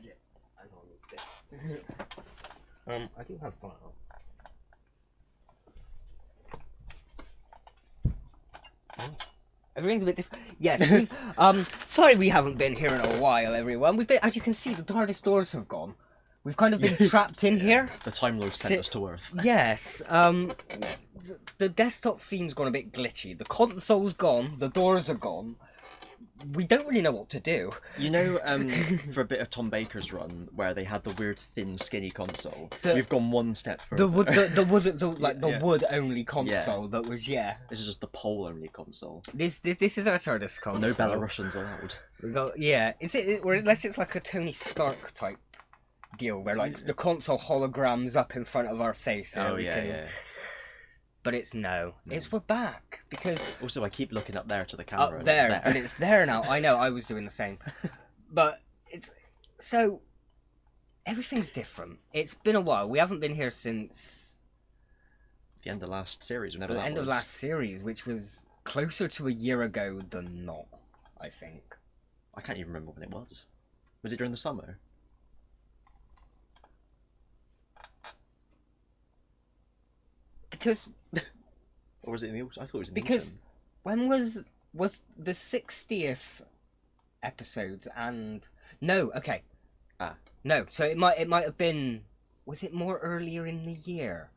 gadget. I don't need this. I do have that. Everything's a bit different. Yes, sorry we haven't been here in a while, everyone. We've been, as you can see, the TARDIS doors have gone. We've kind of been trapped in here. The Time Lord sent us to Earth. Yes, the desktop theme's gone a bit glitchy. The console's gone, the doors are gone. We don't really know what to do. You know, for a bit of Tom Baker's run, where they had the weird, thin, skinny console, we've gone one step further. The wood-only console that was, This is just the pole-only console. This is our TARDIS console. No Belarusians allowed. Or unless it's like a Tony Stark type deal, where like the console holograms up in front of our face. But it's we're back, because... Also, I keep looking up there to the camera. Up there, but it's there now. I know, I was doing the same. But it's... So, everything's different. It's been a while. We haven't been here since... The end of last series, whenever that was. The end of last series, which was closer to a year ago than not, I think. I can't even remember when it was. Was it during the summer? Because... Or was it in the autumn? I thought it was in the Because autumn. when was the 60th episode and... No, okay. No, so it might have been... Was it more earlier in the year?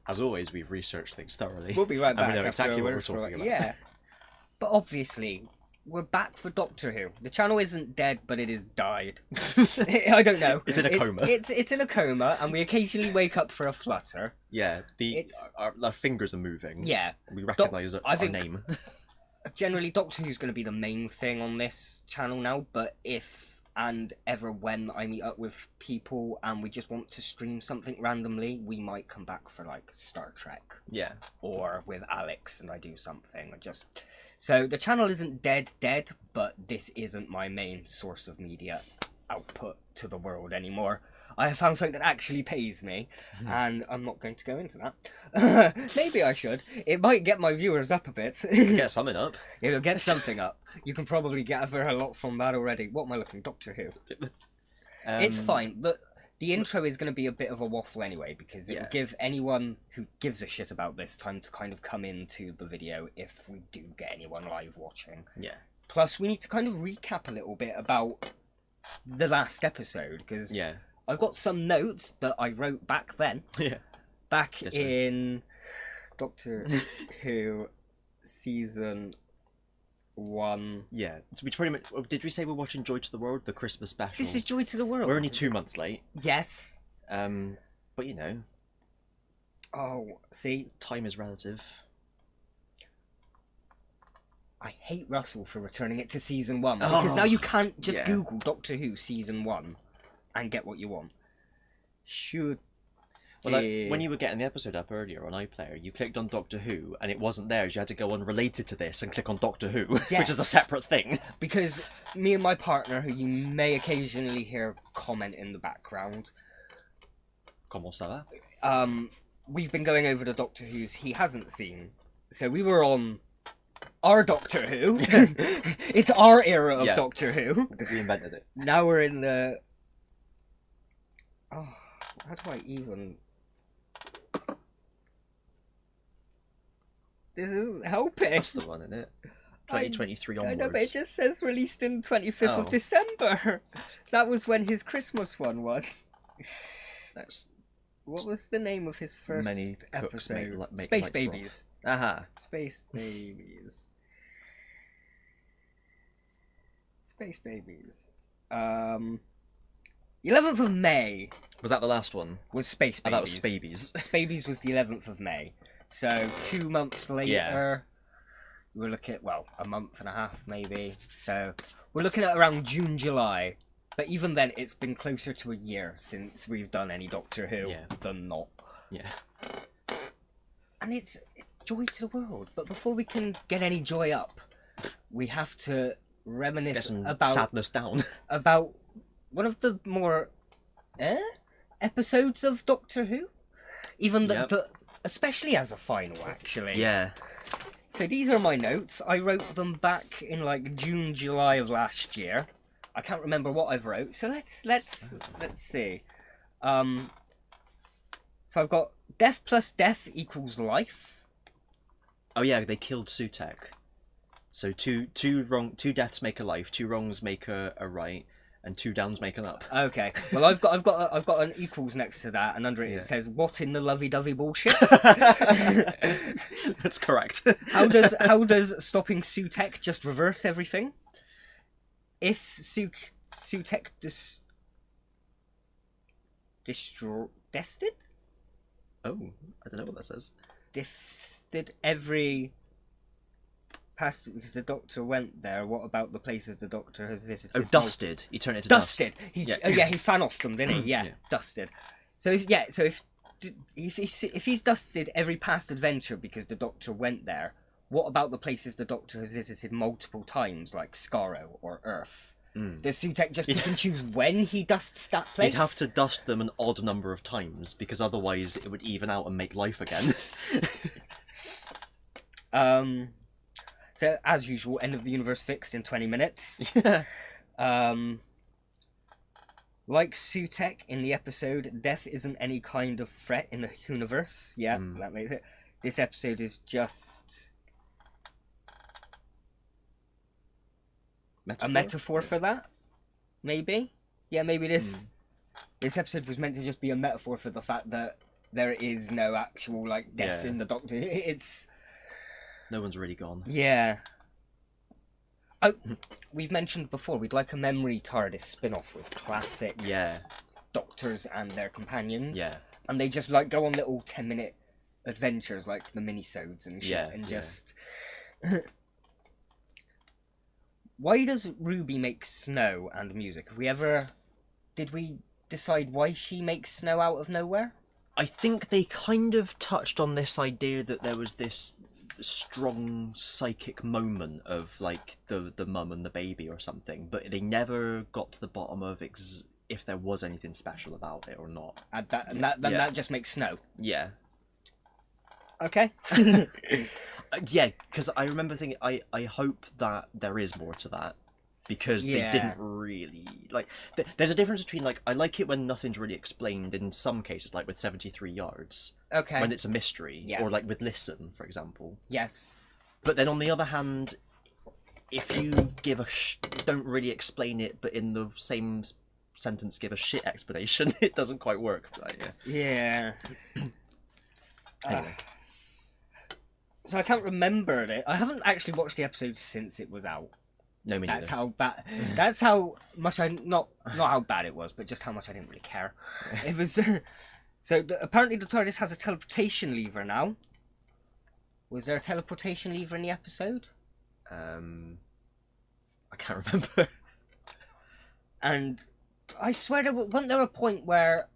As always, we've researched things thoroughly. We'll be right back. And we know exactly what we're talking about. Yeah. But obviously, we're back for Doctor Who. The channel isn't dead, but it is died. I don't know. It's in a coma. It's in a coma, and we occasionally wake up for a flutter. Yeah, our fingers are moving. Yeah. We recognise our name. Generally, Doctor Who's going to be the main thing on this channel now, but if and ever when I meet up with people and we just want to stream something randomly, we might come back for, like, Star Trek. Yeah. Or with Alex and I do something. So the channel isn't dead, but this isn't my main source of media output to the world anymore. I have found something that actually pays me, and I'm not going to go into that. Maybe I should. It might get my viewers up a bit. Get something up. It'll get something up. You can probably gather a lot from that already. What am I looking? Doctor Who. It's fine. The intro is going to be a bit of a waffle anyway, because it will give anyone who gives a shit about this time to kind of come into the video if we do get anyone live watching. Yeah. Plus, we need to kind of recap a little bit about the last episode, because I've got some notes that I wrote back then. Yeah. Back in Doctor Who season 1. Yeah. So we pretty much... Did we say we're watching Joy to the World, the Christmas special? This is Joy to the World. We're only 2 months late. Yes. But you know... Oh, see? Time is relative. I hate Russell for returning it to season 1, because now you can't just Google Doctor Who season 1 and get what you want. Well, when you were getting the episode up earlier on iPlayer, you clicked on Doctor Who, and it wasn't there. You had to go on related to this and click on Doctor Who, which is a separate thing. Because me and my partner, who you may occasionally hear comment in the background... Comment ça va? We've been going over the Doctor Who's he hasn't seen. So we were on our Doctor Who. It's our era of Doctor Who. Because we invented it. Now we're in the... Oh, how do I even... This isn't helping. That's the one, isn't it? 2023 onwards. I know, but it just says released in 25th of December. That was when his Christmas one was. What was the name of his first episode? Space Babies. Aha. Space Babies. Space Babies. 11th of May. Was that the last one? Was Space Babies. Oh, that was Spabies. Spabies was the 11th of May. So 2 months later, we're looking at, well, a month and a half maybe. So we're looking at around June, July. But even then, it's been closer to a year since we've done any Doctor Who than not. Yeah. And it's joy to the world. But before we can get any joy up, we have to reminisce about... sadness down. About one of the more episodes of Doctor Who. Even especially as a final, actually. Yeah. So these are my notes. I wrote them back in like June, July of last year. I can't remember what I've wrote. So let's see. So I've got death plus death equals life. Oh yeah, they killed Sutek. So two deaths make a life, 2 wrongs make a right, and 2 downs make an up. Okay. Well, I've got an equals next to that, and under it it says, "What in the lovey-dovey bullshit?" That's correct. How does stopping Sutek just reverse everything? If Sutek dested? Oh, I don't know what that says. Did every past, because the Doctor went there. What about the places the Doctor has visited? Oh, dusted. You turn it to dusted. dust. He Thanosed them, didn't he? Yeah, dusted. So if he's dusted every past adventure because the Doctor went there, what about the places the Doctor has visited multiple times, like Skaro or Earth? Does Sutek just pick and choose when he dusts that place? You'd have to dust them an odd number of times, because otherwise it would even out and make life again. So, as usual, end of the universe fixed in 20 minutes. Like Sutek in the episode, death isn't any kind of threat in the universe. Yeah, that makes it. This episode is just a metaphor for that, maybe. Yeah, maybe this episode was meant to just be a metaphor for the fact that there is no actual like death in the Doctor. It's no one's really gone. Yeah. Oh, we've mentioned before we'd like a memory TARDIS spin-off with classic Doctors and their companions. Yeah. And they just like go on little 10-minute adventures like the minisodes and shit just. Why does Ruby make snow and music? Did we decide why she makes snow out of nowhere? I think they kind of touched on this idea that there was this strong psychic moment of like the mum and the baby or something, but they never got to the bottom of if there was anything special about it or not. And that just makes snow. Yeah. Okay. Yeah, because I remember thinking, I hope that there is more to that, because they didn't really like. There's a difference between like, I like it when nothing's really explained in some cases, like with 73 Yards. Okay. When it's a mystery, or like with Listen, for example. Yes. But then on the other hand, if you give don't really explain it, but in the same sentence give a shit explanation, it doesn't quite work. Like, yeah. Anyway. So I can't remember it. I haven't actually watched the episode since it was out. No, me neither. That's how bad. That's how much I not how bad it was, but just how much I didn't really care. It was. So apparently the TARDIS has a teleportation lever now. Was there a teleportation lever in the episode? I can't remember. And I swear wasn't there a point where,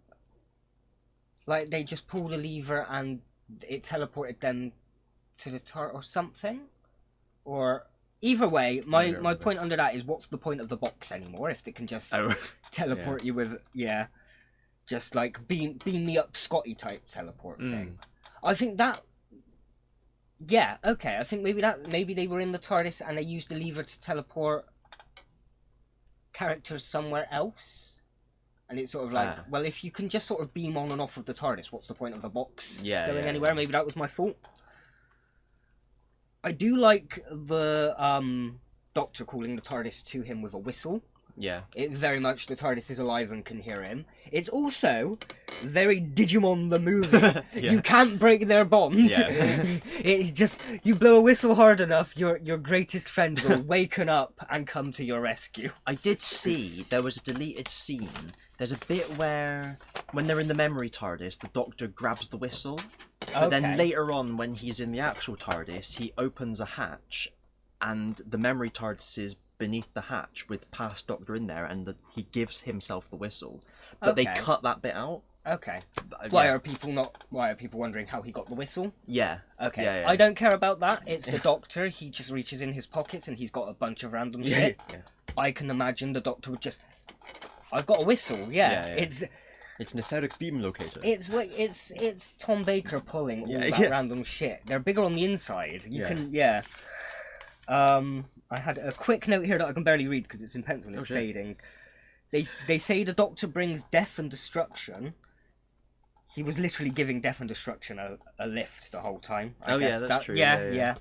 like, they just pulled a lever and it teleported them to the TARDIS or something? Or either way, my point under that is, what's the point of the box anymore if they can just teleport you with just like beam me up Scotty type teleport thing? I think that I think maybe they were in the TARDIS and they used the lever to teleport characters somewhere else, and it's sort of like, well, if you can just sort of beam on and off of the TARDIS, what's the point of the box going anywhere? Maybe that was my fault. I do like the Doctor calling the TARDIS to him with a whistle. Yeah. It's very much the TARDIS is alive and can hear him. It's also very Digimon the movie. You can't break their bond. Yeah. It just, you blow a whistle hard enough, your greatest friend will waken up and come to your rescue. I did see there was a deleted scene. There's a bit where, when they're in the memory TARDIS, the Doctor grabs the whistle. But then later on, when he's in the actual TARDIS, he opens a hatch, and the memory TARDIS is beneath the hatch with past Doctor in there, and he gives himself the whistle. But they cut that bit out. Okay. Why are people wondering how he got the whistle? Yeah. Okay. Yeah. I don't care about that. It's the Doctor. He just reaches in his pockets and he's got a bunch of random shit. I can imagine the Doctor would just, I've got a whistle. Yeah. It's It's an etheric beam locator. It's Tom Baker pulling all Yeah, that yeah. random shit. They're bigger on the inside. I had a quick note here that I can barely read because it's in pencil and it's shit. fading. They say the Doctor brings death and destruction. He was literally giving death and destruction a lift the whole time. I guess that's true. Yeah.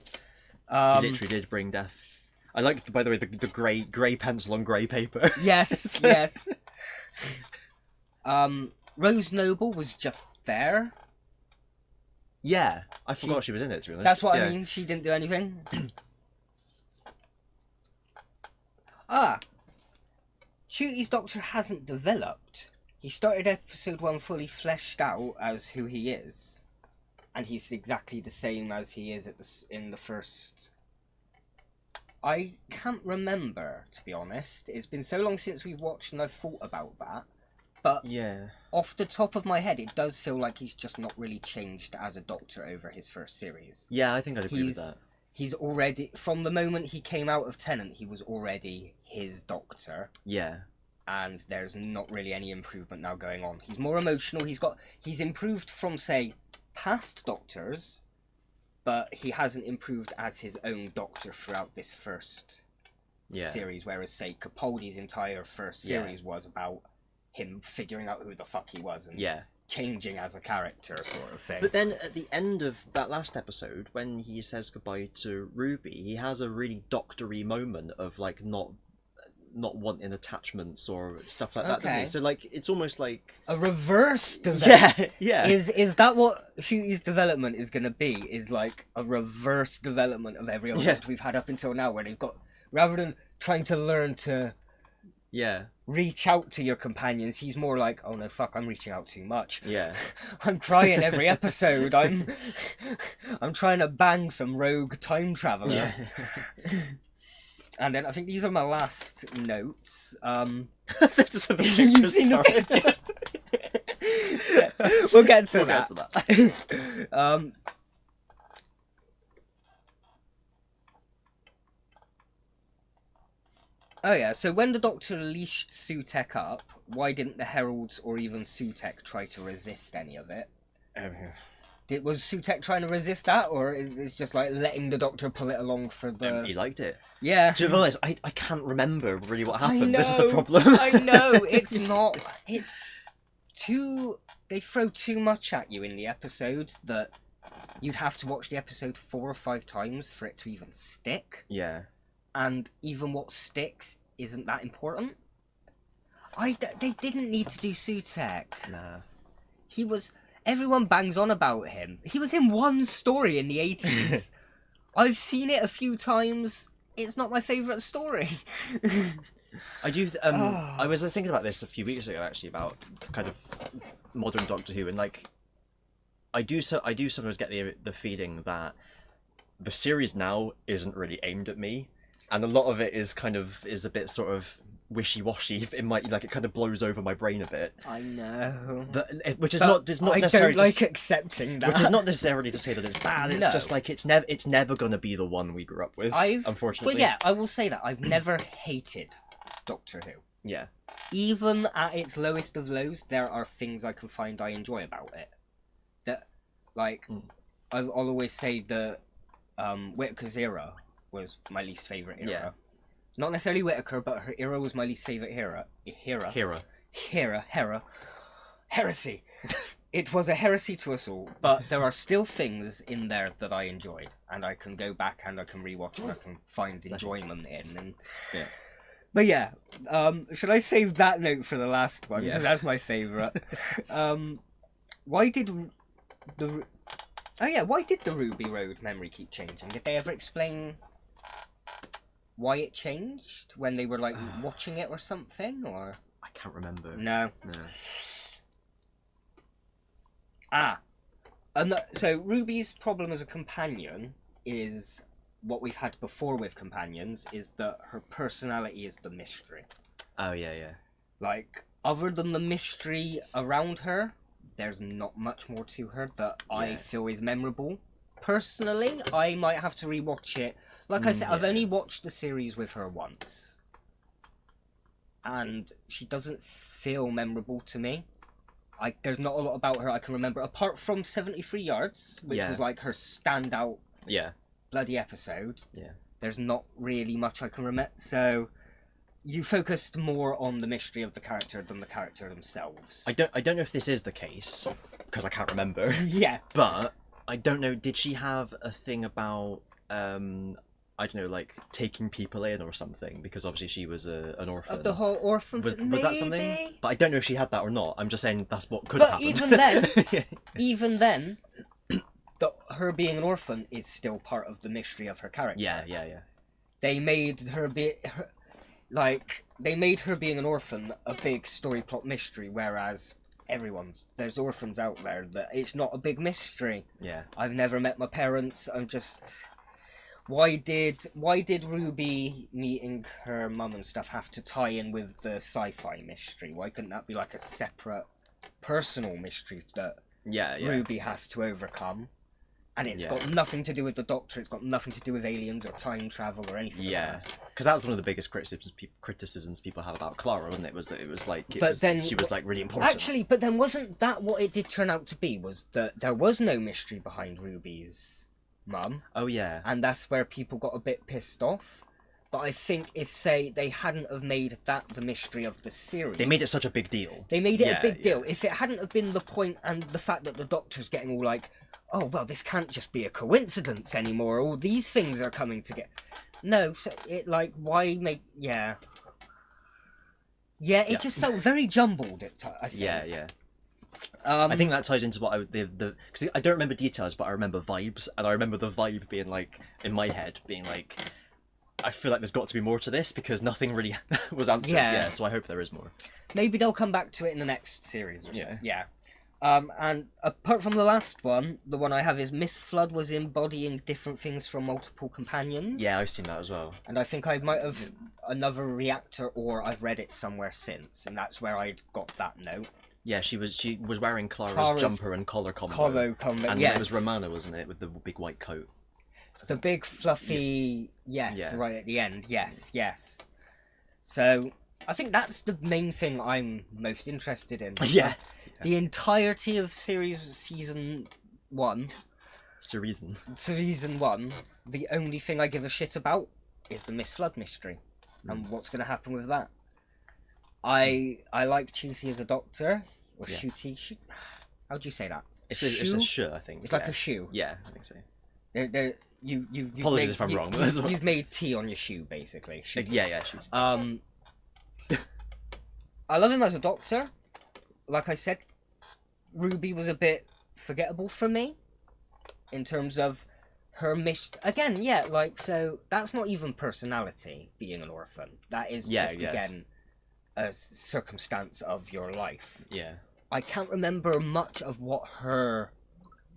He literally did bring death. I liked, by the way, the grey pencil on grey paper. Yes. Rose Noble was just there. Yeah, I forgot she was in it, to be honest. That's what I mean. She didn't do anything. Chuti's Doctor hasn't developed. He started episode 1 fully fleshed out as who he is, and he's exactly the same as he is in the first. I can't remember, to be honest. It's been so long since we've watched, and I've thought about that. But off the top of my head, it does feel like he's just not really changed as a Doctor over his first series. Yeah, I think I'd agree with that. He's already, from the moment he came out of Tennant, he was already his Doctor. Yeah. And there's not really any improvement now going on. He's more emotional. He's improved from, say, past Doctors, but he hasn't improved as his own Doctor throughout this first series. Whereas, say, Capaldi's entire first series was about him figuring out who the fuck he was and changing as a character, sort of thing. But then at the end of that last episode, when he says goodbye to Ruby, he has a really doctory moment of like not wanting attachments or stuff like that, doesn't he? So like it's almost like a reverse development. Yeah. Is that what Shooty's development is going to be? Is like a reverse development of every other Doctor we've had up until now, where they've got, rather than trying to learn to reach out to your companions, he's more like, oh no, fuck, I'm reaching out too much. Yeah. I'm crying every episode. I'm trying to bang some rogue time traveler. Yeah. And then I think these are my last notes. There's the pictures, We'll get to that. Oh yeah, so when the Doctor leashed Sutek up, why didn't the Heralds or even Sutek try to resist any of it? Was Sutek trying to resist that, or is it just like letting the Doctor pull it along for the... He liked it. Yeah. To be honest, I can't remember really what happened. I know, this is the problem. I know, it's not... It's too... They throw too much at you in the episodes that you'd have to watch the episode 4 or 5 times for it to even stick. Yeah. And even what sticks isn't that important. They didn't need to do Sutek. Nah. He was... Everyone bangs on about him. He was in one story in the 80s. I've seen it a few times. It's not my favourite story. I do... I was thinking about this a few weeks ago, actually, about kind of modern Doctor Who, and like... I do sometimes get the feeling that the series now isn't really aimed at me, and a lot of it is a bit sort of wishy-washy. It might, like, it kind of blows over my brain a bit. I know, but it's not necessarily. I don't like accepting that. Which is not necessarily to say that it's bad. It's just like it's never gonna be the one we grew up with. Unfortunately. Well, yeah, I will say that I've never hated Doctor Who. Yeah. Even at its lowest of lows, there are things I can find I enjoy about it. That, like, I'll always say that Whittaker's era was my least favourite era. Yeah. Not necessarily Whittaker, but her era was my least favourite era. Heresy. It was a heresy to us all, but there are still things in there that I enjoyed, and I can go back and I can rewatch and I can find enjoyment in. And yeah. But yeah, should I save that note for the last one? Yeah. Because that's my favourite. Why did the Ruby Road memory keep changing? Did they ever explain why it changed when they were like watching it or something? Or I can't remember. No. So Ruby's problem as a companion is what we've had before with companions, is that her personality is the mystery. Oh yeah. Like, other than the mystery around her, there's not much more to her that I feel is memorable. Personally, I might have to rewatch it. Like I said, I've only watched the series with her once, and she doesn't feel memorable to me. there's not a lot about her I can remember apart from 73 Yards, which was like her standout bloody episode. Yeah. There's not really much I can remember. So you focused more on the mystery of the character than the character themselves. I don't know if this is the case because I can't remember. Yeah. But I don't know. Did she have a thing about I don't know, like taking people in or something? Because obviously she was an orphan. Of the whole orphan. Was that something? But I don't know if she had that or not. I'm just saying that's what could have happened. But even then, her being an orphan is still part of the mystery of her character. Yeah. They made her being an orphan a big story plot mystery, whereas there's orphans out there that it's not a big mystery. Yeah. I've never met my parents. I'm just... Why did Ruby meeting her mum and stuff have to tie in with the sci-fi mystery? Why couldn't that be like a separate personal mystery that Ruby has to overcome? And it's got nothing to do with the Doctor, it's got nothing to do with aliens or time travel or anything like that. Because that was one of the biggest criticisms people have about Clara, wasn't it? Was that she was like really important. Actually, but then wasn't that what it did turn out to be? Was that there was no mystery behind Ruby's mum? Oh yeah. And that's where people got a bit pissed off. But I think if, say, they hadn't have made that the mystery of the series... They made it such a big deal. They made it a big deal. If it hadn't have been the point and the fact that the Doctor's getting all like, oh, well, this can't just be a coincidence anymore. All these things are coming together. No, so it, like, why make... Yeah, it just felt very jumbled at times, I think. Yeah. I think that ties into what because I don't remember details, but I remember vibes, and I remember the vibe being like, in my head, being like... I feel like there's got to be more to this because nothing really was answered. Yeah, so I hope there is more. Maybe they'll come back to it in the next series or so. Yeah. And apart from the last one, the one I have is Miss Flood was embodying different things from multiple companions. Yeah, I've seen that as well. And I think I might have another reactor or I've read it somewhere since, and that's where I got that note. Yeah, she was wearing Clara's jumper and collar combo. And yes. It was Romana, wasn't it, with the big white coat. The big fluffy, right at the end, yes. So, I think that's the main thing I'm most interested in. Yeah. The entirety of season 1. Season 1, the only thing I give a shit about is the Miss Flood mystery. And what's going to happen with that. I like Chuti as a Doctor. Or Shuti. How do you say that? It's a shoe, I think. It's like a shoe. Yeah, I think so. Apologies if I'm wrong. You've made tea on your shoe, basically. Yeah. I love him as a Doctor. Like I said, Ruby was a bit forgettable for me in terms of her again. So that's not even personality. Being an orphan, that is again a circumstance of your life. Yeah, I can't remember much of what her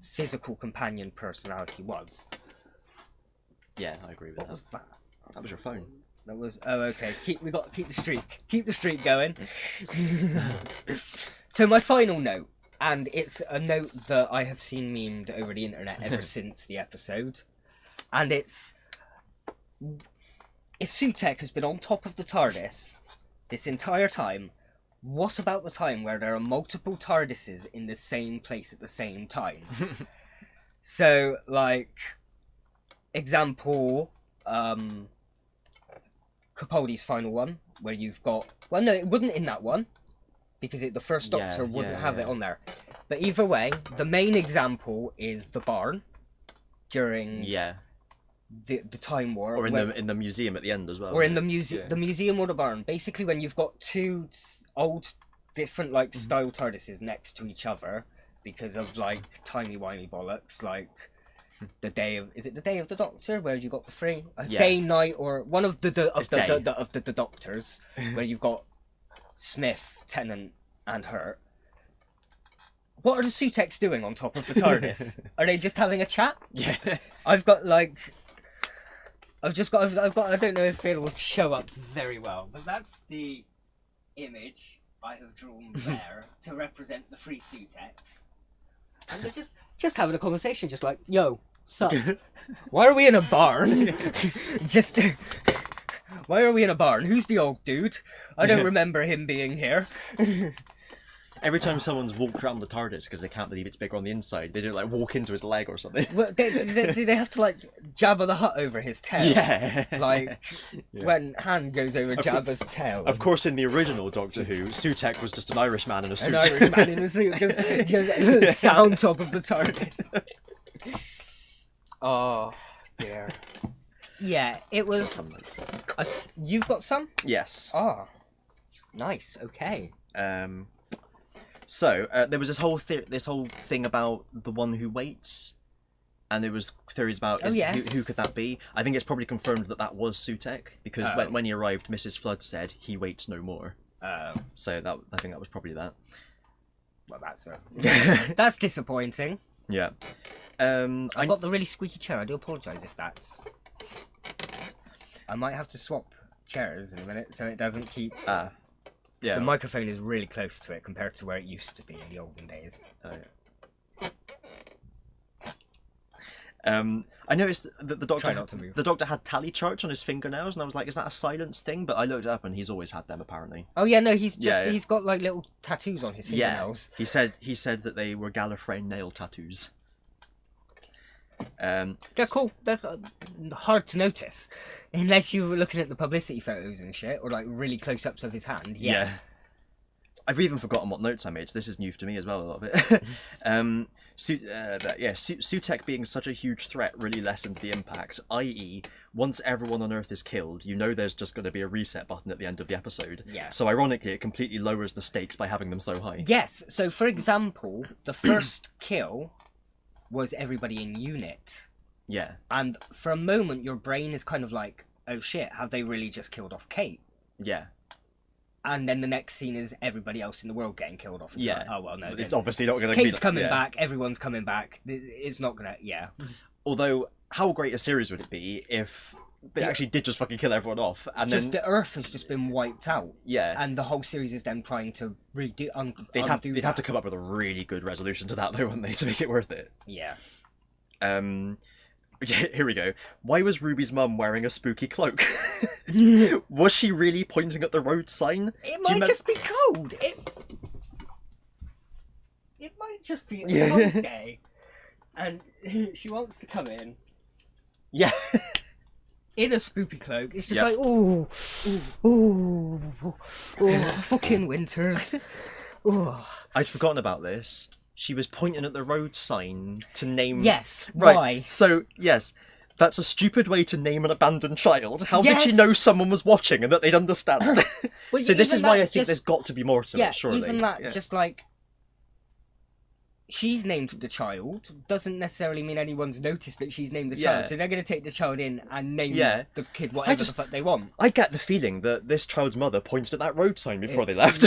physical companion personality was. Yeah, I agree with that. What was that? That was your phone. That was... Oh, okay. We got to keep the streak. Keep the streak going. So my final note, and it's a note that I have seen memed over the internet ever since the episode, and it's... If Sutek has been on top of the TARDIS this entire time, what about the time where there are multiple TARDISes in the same place at the same time? So, like... Example, Capaldi's final one, where you've got... Well, no, it wouldn't in that one, because the first Doctor wouldn't have it on there. But either way, the main example is the barn during the Time War. Or in the museum at the end as well. Or in the museum or the barn. Basically, when you've got two old, different, like, style TARDISes next to each other, because of, like, timey-wimey bollocks, like... The day of the day of the Doctor where you got the three day, night, or one of the Doctors where you've got Smith, Tennant, and Hurt. What are the Suteks doing on top of the TARDIS? Are they just having a chat? Yeah. I've got I don't know if it will show up very well, but that's the image I have drawn there to represent the three Suteks. And they're just having a conversation, just like, yo, sup? Why are we in a barn? Why are we in a barn? Who's the old dude? I don't remember him being here. Every time someone's walked around the TARDIS because they can't believe it's bigger on the inside, they do like walk into his leg or something. Well, do they have to like Jabba the Hutt over his tail? Yeah. Like when Han goes over Jabba's tail. Of course, in the original Doctor Who, Sutekh was just an Irish man in a suit. An Irish man in a suit, just sound top of the TARDIS. Oh dear. Yeah, it was. You've got some? Yes. Oh, nice. Okay. So there was this whole thing about the one who waits, and there was theories about who could that be. I think it's probably confirmed that that was Sutekh because when he arrived, Mrs. Flood said he waits no more. So I think that was probably that. Well, that's disappointing. Yeah. I've got the really squeaky chair. I do apologise if that's. I might have to swap chairs in a minute so it doesn't keep. Yeah. The microphone is really close to it compared to where it used to be in the olden days. Oh, yeah. I noticed that the doctor had tally charts on his fingernails, and I was like, "Is that a silence thing?" But I looked up, and he's always had them apparently. Oh yeah, no, he's got like little tattoos on his fingernails. Yeah, he said that they were Gallifreyan nail tattoos. They're cool. They're hard to notice unless you were looking at the publicity photos and shit, or like really close-ups of his hand. Yeah. I've even forgotten what notes I made. So this is new to me as well a little bit. Sutekh being such a huge threat really lessened the impact. I.e., once everyone on Earth is killed, you know there's just going to be a reset button at the end of the episode. Yeah. So ironically, it completely lowers the stakes by having them so high. Yes. So for example, the first kill was everybody in unit. Yeah. And for a moment, your brain is kind of like, oh shit, have they really just killed off Kate? Yeah. And then the next scene is everybody else in the world getting killed off. Yeah. Oh, well, no. It's obviously not going to be... Kate's coming back, everyone's coming back. It's not going to... Yeah. Although, how great a series would it be if they actually did just fucking kill everyone off, and then the Earth has just been wiped out. Yeah. And the whole series is them trying to redo. They'd have to come up with a really good resolution to that, though, wouldn't they, to make it worth it? Yeah. Here we go. Why was Ruby's mum wearing a spooky cloak? Was she really pointing at the road sign? It might just be cold. It might just be a cold day, and she wants to come in. Yeah. In a spoopy cloak. It's just like, oh, fucking winters. Oh. I'd forgotten about this. She was pointing at the road sign to name... Yes, right. Why? So, yes, that's a stupid way to name an abandoned child. How did she know someone was watching and that they'd understand? Well, so this is why I think there's got to be more to it, surely. Even that, just like... She's named the child doesn't necessarily mean anyone's noticed that she's named the child. So they're going to take the child in and name the kid whatever the fuck they want. I get the feeling that this child's mother pointed at that road sign before they left.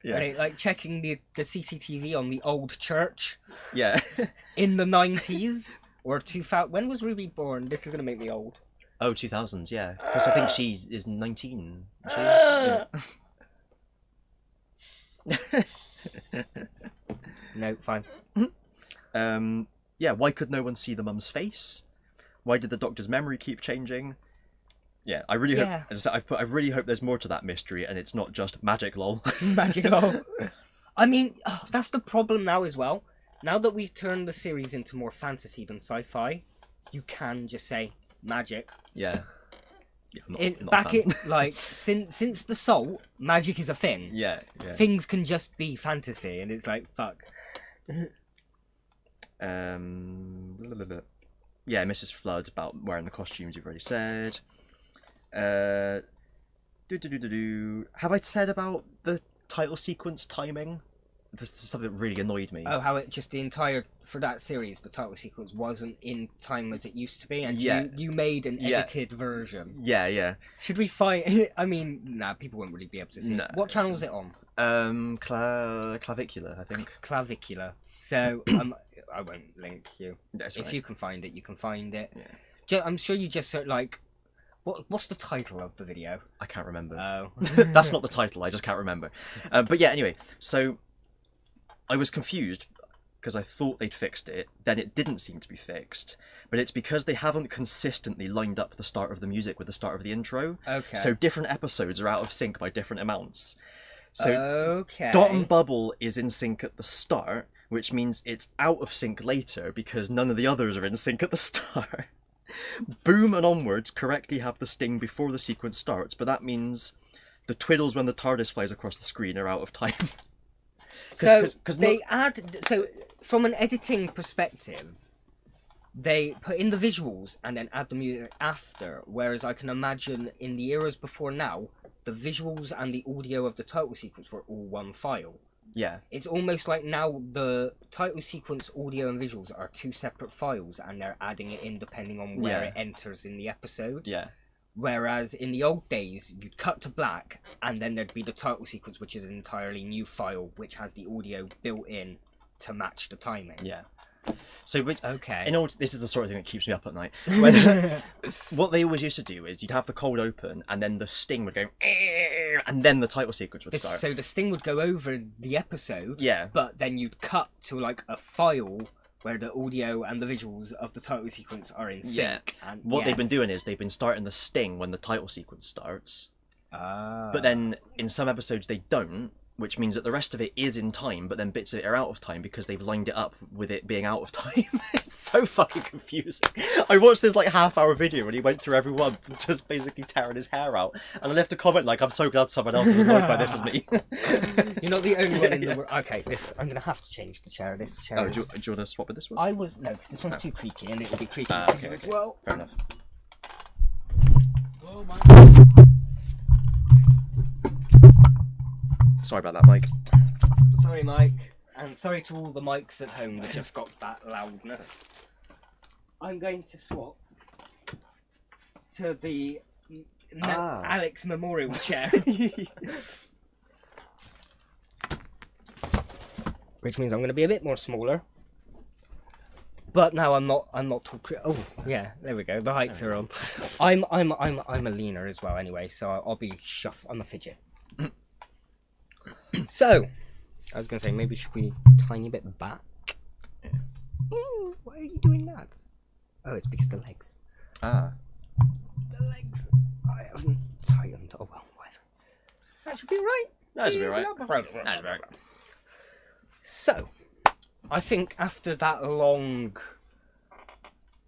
Yeah. Right, like checking the CCTV on the old church. Yeah. In the 90s or 2000. When was Ruby born? This is going to make me old. Oh, 2000s, yeah. Because I think she is 19. No, fine. Yeah, why could no one see the mum's face? Why did the doctor's memory keep changing? Yeah, I really hope. I really hope there's more to that mystery, and it's not just magic lol. Magic lol. I mean, that's the problem now as well. Now that we've turned the series into more fantasy than sci-fi, you can just say magic. Yeah. Since the Salt, magic is a thing. Yeah. Things can just be fantasy, and it's like fuck. Yeah, Mrs. Flood about wearing the costumes you've already said. Have I said about the title sequence timing? This is something that really annoyed me. Oh, how it just for that series, the title sequence wasn't in time as it used to be, and you made an edited version. Yeah. Should we find? I mean, nah, people won't really be able to see. No. What channel was it on? Clavicular, I think. Clavicular. So I won't link you. If you can find it, you can find it. Yeah. I'm sure you just search like. What's the title of the video? I can't remember. Oh. That's not the title, I just can't remember. But yeah, anyway, so I was confused because I thought they'd fixed it, then it didn't seem to be fixed. But it's because they haven't consistently lined up the start of the music with the start of the intro. Okay. So different episodes are out of sync by different amounts. So okay. Dot and Bubble is in sync at the start, which means it's out of sync later because none of the others are in sync at the start. Boom and onwards correctly have the sting before the sequence starts, but that means the twiddles when the TARDIS flies across the screen are out of time. So from an editing perspective, they put in the visuals and then add the music after, whereas I can imagine in the eras before now, the visuals and the audio of the title sequence were all one file. Yeah. It's almost like now the title sequence audio and visuals are two separate files and they're adding it in depending on where it enters in the episode. Yeah. Whereas in the old days, you'd cut to black and then there'd be the title sequence, which is an entirely new file, which has the audio built in to match the timing. Yeah. So, okay. In order, this is the sort of thing that keeps me up at night. When, what they always used to do is you'd have the cold open, and then the sting would go, and then the title sequence would start. So the sting would go over the episode. Yeah. But then you'd cut to like a file where the audio and the visuals of the title sequence are in sync. Yeah. And what they've been doing is they've been starting the sting when the title sequence starts. But then in some episodes they don't, which means that the rest of it is in time, but then bits of it are out of time because they've lined it up with it being out of time. It's so fucking confusing. I watched this like half-hour video and he went through everyone just basically tearing his hair out, and I left a comment like, I'm so glad someone else is annoyed by this as me. You're not the only one in the world. Okay, I'm going to have to change the chair. This chair do you want to swap with this one? No, because this one's too creaky and it'll be creaky okay. as well. Fair enough. Oh my. Sorry about that, Mike. Sorry, Mike. And sorry to all the mics at home that just got that loudness. I'm going to swap to the Alex Memorial chair. Which means I'm going to be a bit more smaller. But now I'm not too oh yeah, there we go. The heights are on. I'm a leaner as well anyway, so I'll be I'm a fidget. So, I was going to say, maybe should we tiny bit back? Yeah. Why are you doing that? Oh, it's because the legs. The legs. I haven't tightened. Oh well, whatever. That should be right. That should be right. That should be right. So, I think after that long...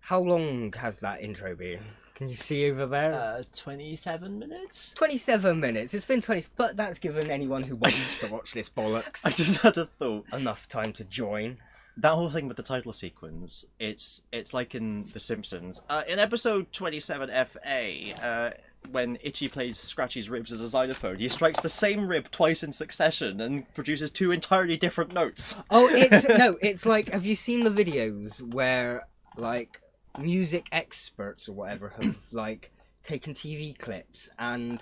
How long has that intro been? Can you see over there? 27 minutes? 27 minutes. It's been 20, but that's given anyone who wants to watch this bollocks I just had a thought. enough time to join. That whole thing with the title sequence, it's like in The Simpsons. In episode 27 FA, when Itchy plays Scratchy's ribs as a xylophone, he strikes the same rib twice in succession and produces two entirely different notes. Oh, it's like, have you seen the videos where, like, music experts or whatever have like taken TV clips and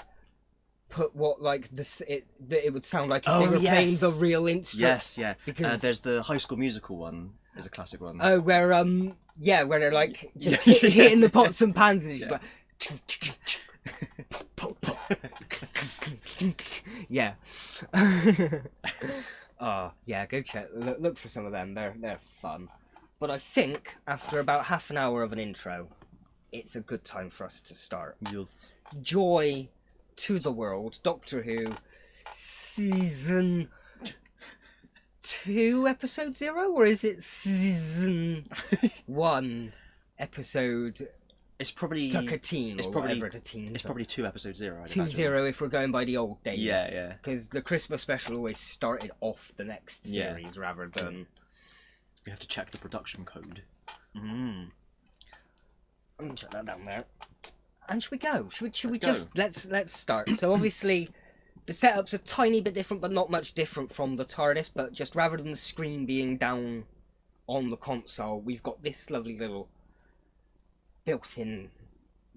put what like it would sound like if they were playing the real instrument. Yes, yeah. Because there's the High School Musical one. Is a classic one. Oh, where where they're like just hitting the pots and pans and it's just like yeah. Oh yeah, go check. Look for some of them. They're fun. But I think, after about half an hour of an intro, it's a good time for us to start. Yes. Joy to the World, Doctor Who, Season 2, Episode 0? Or is it Season 1, Episode... It's probably... Tuckateen, or whatever the teens It's probably 2 Episode 0, 2-0 if we're going by the old days. Yeah, yeah. Because the Christmas special always started off the next series rather than... We have to check the production code. I'm gonna check that down there. And should we go? Should we go. just let's start. So obviously the setup's a tiny bit different, but not much different from the TARDIS, but just rather than the screen being down on the console, we've got this lovely little built-in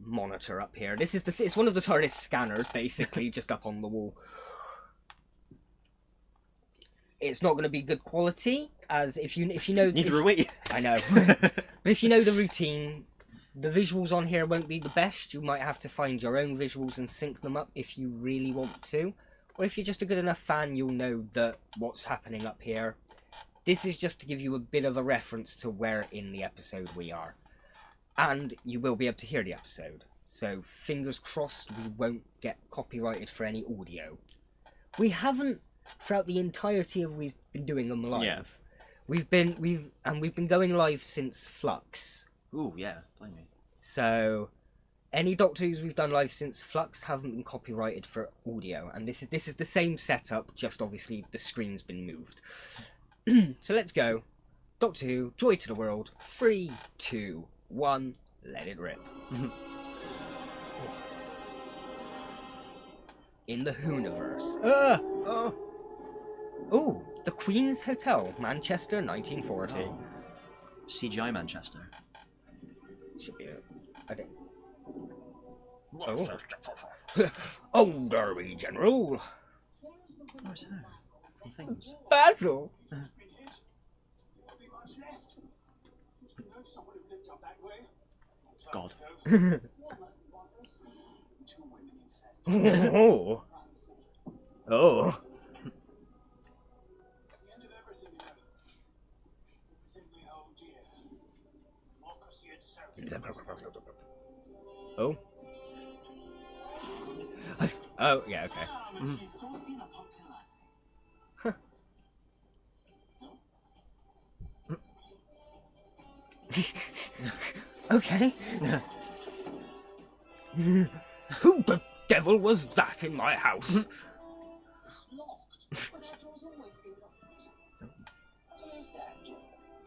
monitor up here. It's one of the TARDIS scanners basically just up on the wall. It's not going to be good quality, as if you know... Neither are we. I know. But if you know the routine, the visuals on here won't be the best. You might have to find your own visuals and sync them up if you really want to. Or if you're just a good enough fan, you'll know that what's happening up here. This is just to give you a bit of a reference to where in the episode we are. And you will be able to hear the episode. So fingers crossed we won't get copyrighted for any audio. we haven't throughout the entirety of we've been doing them live. Yeah. We've been going live since Flux. Ooh, yeah, blimey. So any Doctor Who's we've done live since Flux haven't been copyrighted for audio, and this is the same setup, just obviously the screen's been moved. So let's go. Doctor Who, Joy to the World. 3, 2, 1, let it rip. In the Whoniverse. Oh, the Queen's Hotel, Manchester, 1940. Oh. CGI Manchester. Should be it. I don't. Oh. Oh, Derby General. Where's her? Things. Basil. God. Oh. Oh. Oh. Oh, yeah, okay. Okay. Who the devil was that in my house?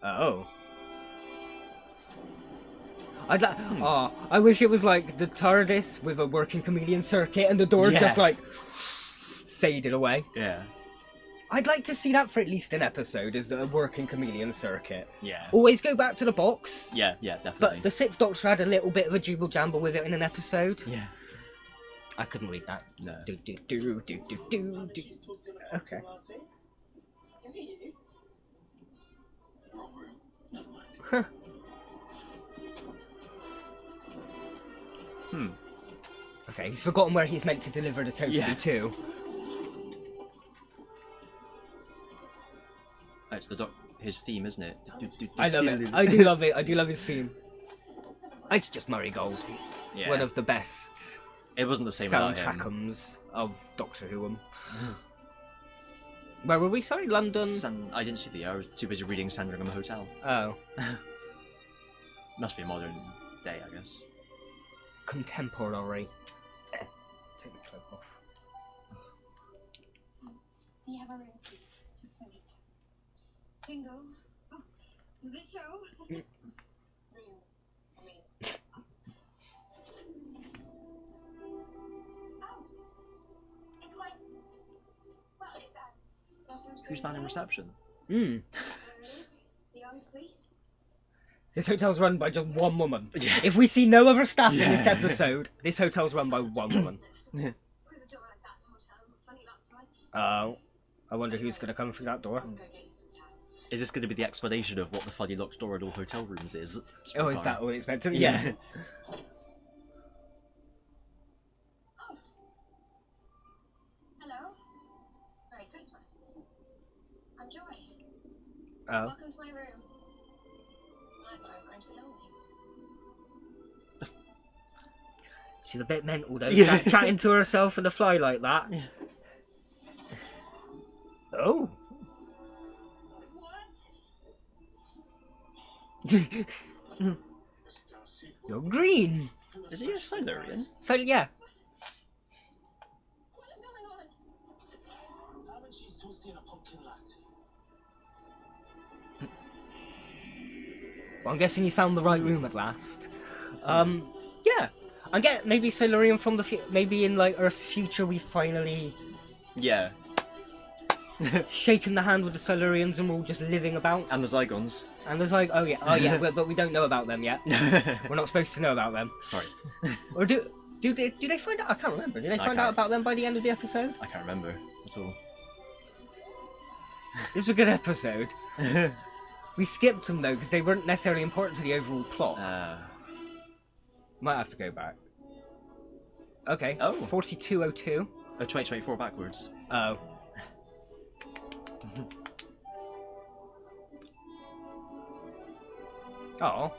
Oh. I wish it was like the TARDIS with a working chameleon circuit and the door just like faded away. Yeah. I'd like to see that for at least an episode, as a working chameleon circuit. Yeah. Always go back to the box. Yeah, definitely. But the Sixth Doctor had a little bit of a jubble jamble with it in an episode. Yeah. I couldn't read that. No. Okay. Huh. Okay, he's forgotten where he's meant to deliver the toasty to. It's his theme, isn't it? I love it. I do love it. I do love his theme. It's just Murray Gold. Yeah. One of the best It wasn't the same without him. soundtrackums of Doctor Who. Where were we? Sorry, London? I didn't see I was too busy reading Sandringham Hotel. Oh. Must be a modern day, I guess. Contemporary. Take my cloak off. Do you have a room, please? Just for me. Single. Oh, does it show? Room. I mean. Oh, it's quite. Well, it's bathroom. Who's man in reception? Hmm. There it is. The ensuite. This hotel's run by just one woman. Yeah. If we see no other staff in this episode, this hotel's run by one woman. Suppose a door like that in a hotel room. Funny luck, right? Oh. I wonder who's going to come through that door. I'm gonna get you some towels. Is this going to be the explanation of what the funny locked door at all hotel rooms is? Oh, is that what it's meant to be? Yeah. Oh. Hello. Merry Christmas. I'm Joy. Oh. Welcome to my room. I thought I was going to be lonely. She's a bit mental though, Yeah. chatting to herself in the fly like that. Yeah. Oh. What? You're green. Is he a Silurian? So, yeah. What is going on? How about she's toasting a pumpkin latte? Well, I'm guessing he's found the right room at last. Yeah. I get maybe Silurian from the maybe in like Earth's future we finally Yeah. shaken the hand with the Silurians and we're all just living about. And the Zygons. And there's like, oh yeah, but we don't know about them yet. We're not supposed to know about them. Sorry. Or do they find out? I can't remember. Did they find out can't. about them by the end of the episode? I can't remember at all. It was a good episode. We skipped them though because they weren't necessarily important to the overall plot. Might have to go back. Okay. Oh. 4202. Oh, 2024 backwards. Oh. Oh.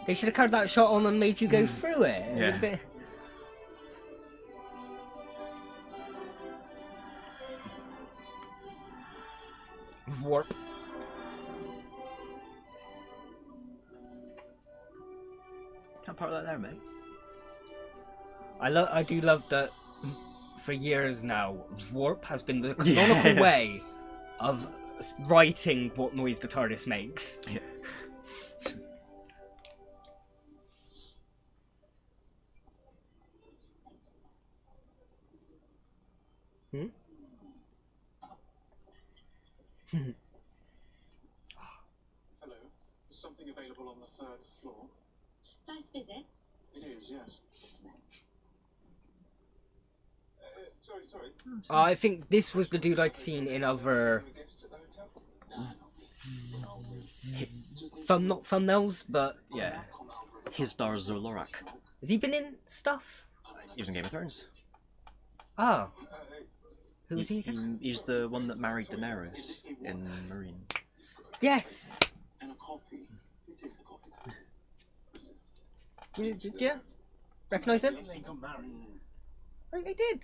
They should have carried that shot on and made you go through it. It would Yeah. be- Warp. Can't part that there, mate. I do love that for years now, Warp has been the canonical way of writing what noise the TARDIS makes. Yeah. Hello. Is something available on the third floor? Nice visit. It is, yes. Just a moment. Sorry. I think this was the dude I'd seen in other Guests at the hotel? not thumbnails, but Yeah. His stars Zolorak. has he been in stuff? He was in Game of Thrones. Oh, who was he again? He's the one that married Daenerys in Marine. Yes. And a coffee. Who takes a coffee to? Yeah. Recognise him? They got married. I think they did.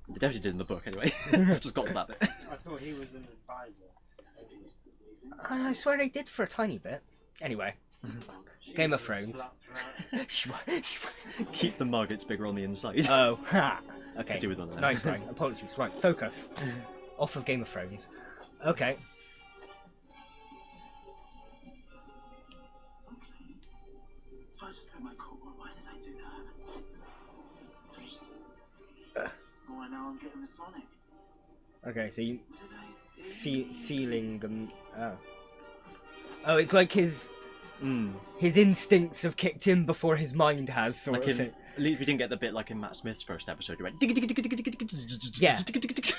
They definitely did in the book, anyway. I've just got to that bit. I thought he was an advisor. And I swear they did for a tiny bit. Anyway, Game of Thrones. Keep the mug, it's bigger on the inside. Oh, ha. Okay. Could do with one of them. Nice line. Apologies. Right, focus. Off of Game of Thrones. Okay. So I just spent my call. Why did I do that? Oh, now I'm getting the Sonic. Okay, so you What did I see? feeling them. Oh, it's like his instincts have kicked in before his mind has, sort Like of in, thing. at least we didn't get the bit like in Matt Smith's first episode. He went.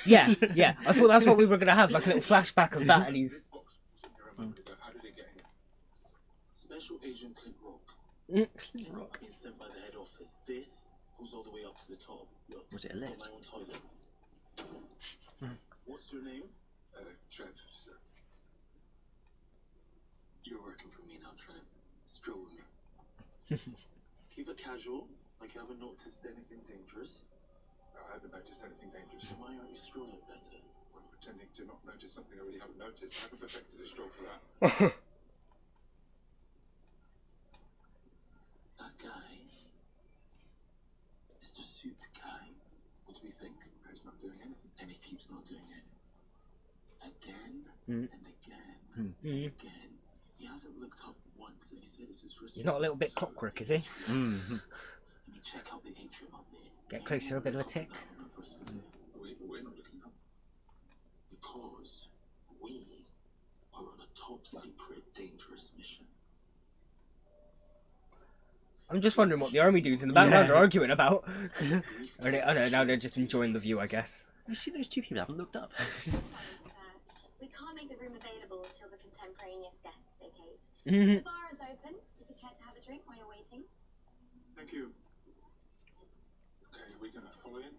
Yeah. Yeah. I thought that's what we were gonna have, like a little flashback of that, and he's. How did it get here? Special Agent Clint Rock. Rock. He's sent by the head office. This goes all the way up to the top. Look, Was it a lift? got my own toilet. What's your name? Trev, sir. You're working for me now, Trev. Stroll with me. Keep it casual, like you haven't noticed anything dangerous. I haven't noticed anything dangerous. So why aren't you strolling better? I'm pretending to not notice something I really haven't noticed. I haven't perfected a stroll for that. That guy is the suit guy. What do we think? He's not doing anything. And he keeps not doing it. Again and again and again. He hasn't looked up once and he said it's his first. He's not a little bit clockwork, is he? Let me check out the atrium up there. Get closer, a bit of a tick. On the first visit. We're not looking up. Because we are on a top secret dangerous mission. I'm just wondering what the army dudes in the background are arguing about. I don't know, now they're just enjoying the view, I guess. You see those two people haven't looked up. We can't make the room available until the contemporaneous guests vacate. Mhm. The bar is open, if you care to have a drink while you're waiting. Thank you. Okay, are we gonna follow in?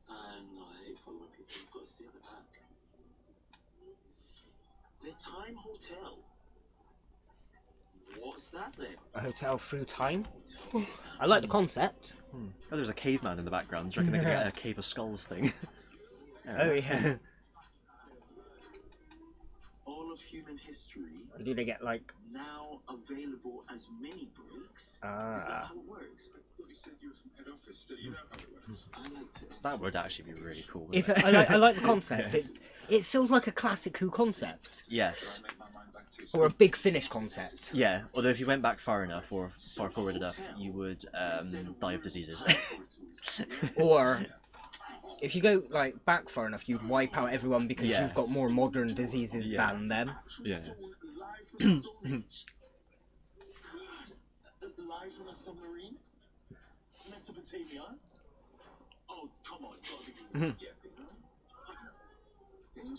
No, I hate following people. You've got to stay at the back. The Time Hotel. What's that then? A hotel through time? I like the concept. Oh, there was a caveman in the background. Do you reckon they're going to get a Cave of Skulls thing? Oh, yeah. All of human history Do they get, like... now available as mini breaks. Is that Ah. how it works? I thought you said you were from head office. Do you know how it works? I like to. That would actually be really cool. It's wouldn't I like the concept. It feels like a classic Who concept. Yes. Make my mind back to Or a Big Finish concept. Yeah, although if you went back far enough or far forward enough, you would die of diseases. Or... If you go like back far enough, you wipe out everyone because Yeah. you've got more modern diseases Yeah. than them. Yeah. Live from a submarine? Mesopotamia? Oh, come on. Gotta be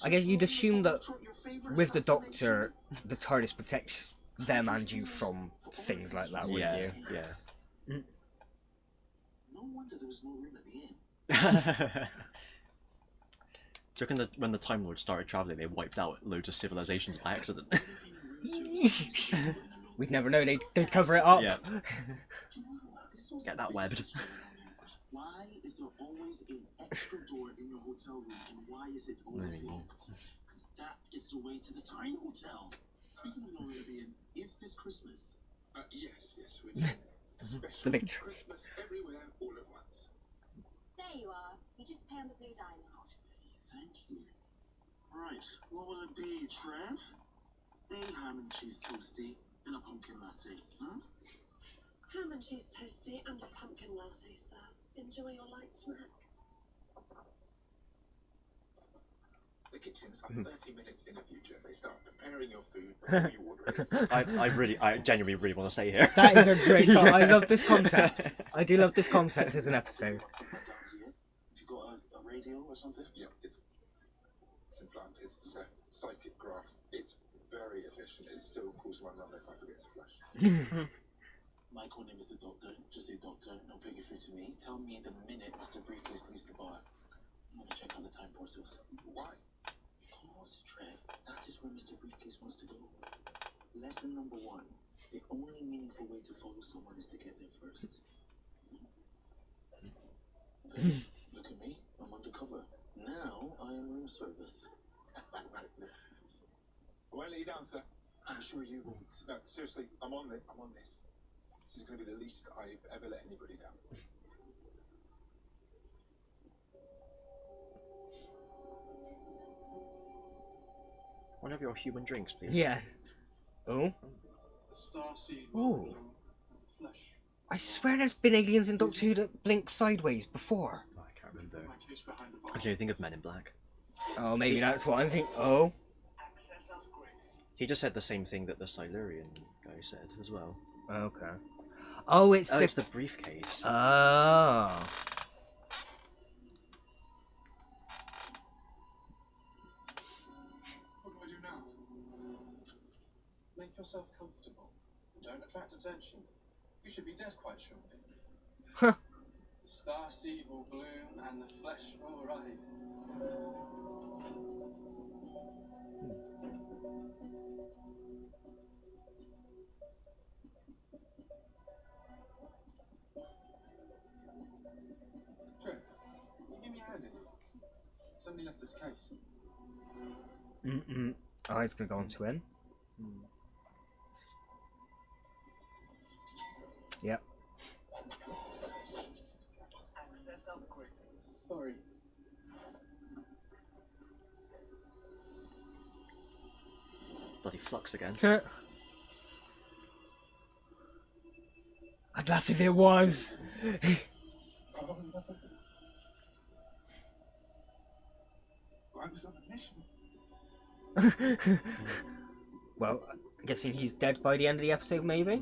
I guess you'd assume that with the Doctor, the TARDIS protects them and you from things like that, wouldn't Yeah. you? Yeah. No wonder there was no room at the inn. Do you reckon that when the Time Lords started travelling, they wiped out loads of civilizations by accident? We'd never know, they'd cover it up. Yeah. Get that webbed. Why is there always an extra door in your hotel room, and why is it always locked? Because that is the way to the Tine Hotel. Speaking of Norwegian, is this Christmas? Yes, we do. Especially The big tr- Christmas everywhere all at once. There you are. You just pay on the blue diamond. Thank you. Right, what will it be, Trev? A ham and cheese toasty and a pumpkin latte, huh? Ham and cheese toasty and a pumpkin latte, sir. Enjoy your light snack. The kitchen's up 30 minutes in the future. They start preparing your food before you order it. I genuinely really want to stay here. That is a great. I love this concept. I do love this concept as an episode. Down here, have you got a radio or something? Yeah, it's implanted. It's a psychic graph. It's very efficient. It still calls my mum if I forget to flush. My code name is the Doctor. Just say Doctor. No put you through to me. Tell me the minute Mr. Briefcase leaves the bar. I'm gonna check on the time portals. Why? Because, Trev, that is where Mr. Briefcase wants to go. Lesson number 1. The only meaningful way to follow someone is to get there first. Look at me. I'm undercover. Now I am room service. I won't let you down, sir. I'm sure you won't. No, seriously, I'm on this. This is going to be the least I've ever let anybody down. One of your human drinks, please. Yes. Oh. Ooh. I swear there's been aliens in Doctor Who that blink sideways before. Oh, I can't remember. I can only think of Men in Black. Oh, maybe that's what I'm thinking. Oh. He just said the same thing that the Silurian guy said as well. Okay. Oh, it's It's the briefcase. Oh. What do I do now? Make yourself comfortable. Don't attract attention. You should be dead quite shortly. Huh. The star seed will bloom and the flesh will rise. Trev, can you give me a hand in here? Somebody left this case. Oh, it's gonna go on to him. Yep. Access upgrade. Sorry. Bloody flux again. I'd laugh if it was. Oh, no. I was on a mission. Well, I'm guessing he's dead by the end of the episode, maybe?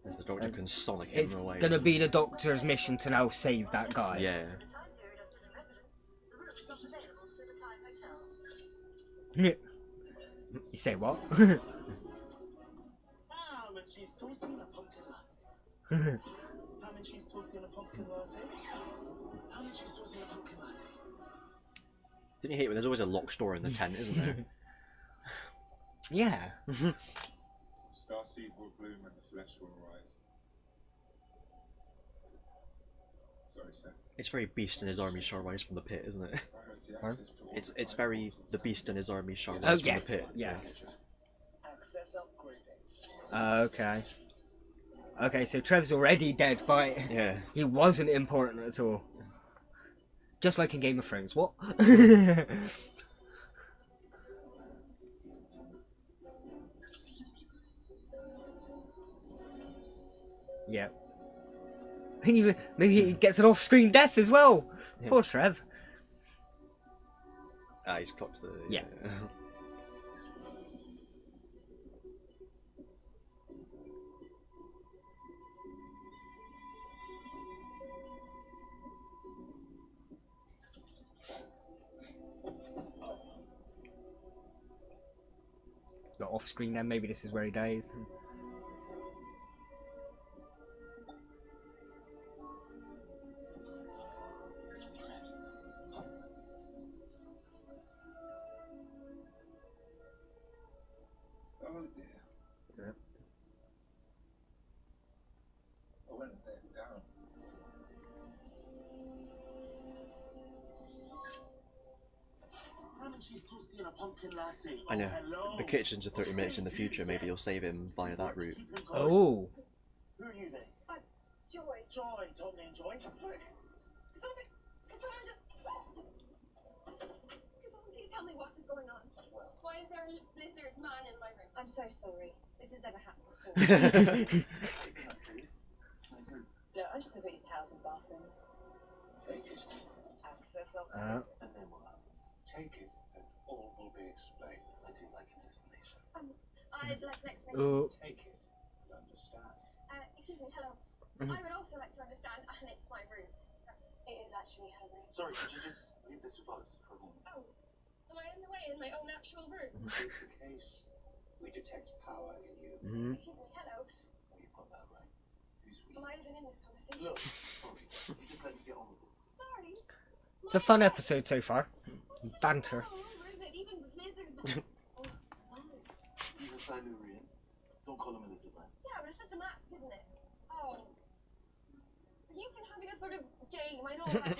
As the Doctor can sonic him It's away. gonna be the Doctor's mission to now save that guy. Yeah. You say what? Ham and cheese toasty and a pumpkin latte. Ham and cheese toasty and a pumpkin latte. Ham and cheese toasty and a pumpkin latte. Didn't you hate when there's always a locked door in the tent, isn't there? Yeah. Starseed will bloom and the flesh will rise. Sorry, sir. It's very Beast and his army shall rise from the pit, isn't it? I heard the Pardon? access to all It's the very time the Beast and his army shall Oh, rise from yes. the pit. Yes. Access upgrading. Okay. Okay, so Trev's already dead by... Yeah. He wasn't important at all. Just like in Game of Thrones. What? Yeah. Maybe he gets an off-screen death as well. Yeah. Poor Trev. Ah, he's clocked the... Yeah. Not off-screen then, maybe this is where he dies. Oh dear. Yep. I went down. Ham and cheese toasty and a pumpkin latte. I know. Hello. The kitchen's are 30 minutes in the future. Maybe you'll save him via that route. Keep him good. Oh. Who are you then? Joy. Joy. Top name Joy. Look, can someone just... Can someone please tell me what is going on? Why is there a lizard man in my room? I'm so sorry. This has never happened before. Isn't that case? Listen, Look, I'm just going to put his house in the bathroom. Take it. Access of... and then what happens? Take it, and all will be explained. I do like an explanation. I'd like an explanation. Oh. Take it and understand. Excuse me, hello. I would also like to understand, and it's my room. It is actually her room. Sorry, could you just leave this with us for a moment? Oh, am I in the way in my own actual room? It's the case. We detect power in you. Mhm. Excuse me, hello. Oh, you got that right. Who's we? Am I even in this conversation? Look, sorry. You just let me get on with this. Sorry. It's a fun episode so far. Banter. Or is it even lizard man? Oh, no. He's a Silurian. Don't call him a lizard man. Yeah, but it's just a mask, isn't it? Oh. Are you two having a sort of game? I know about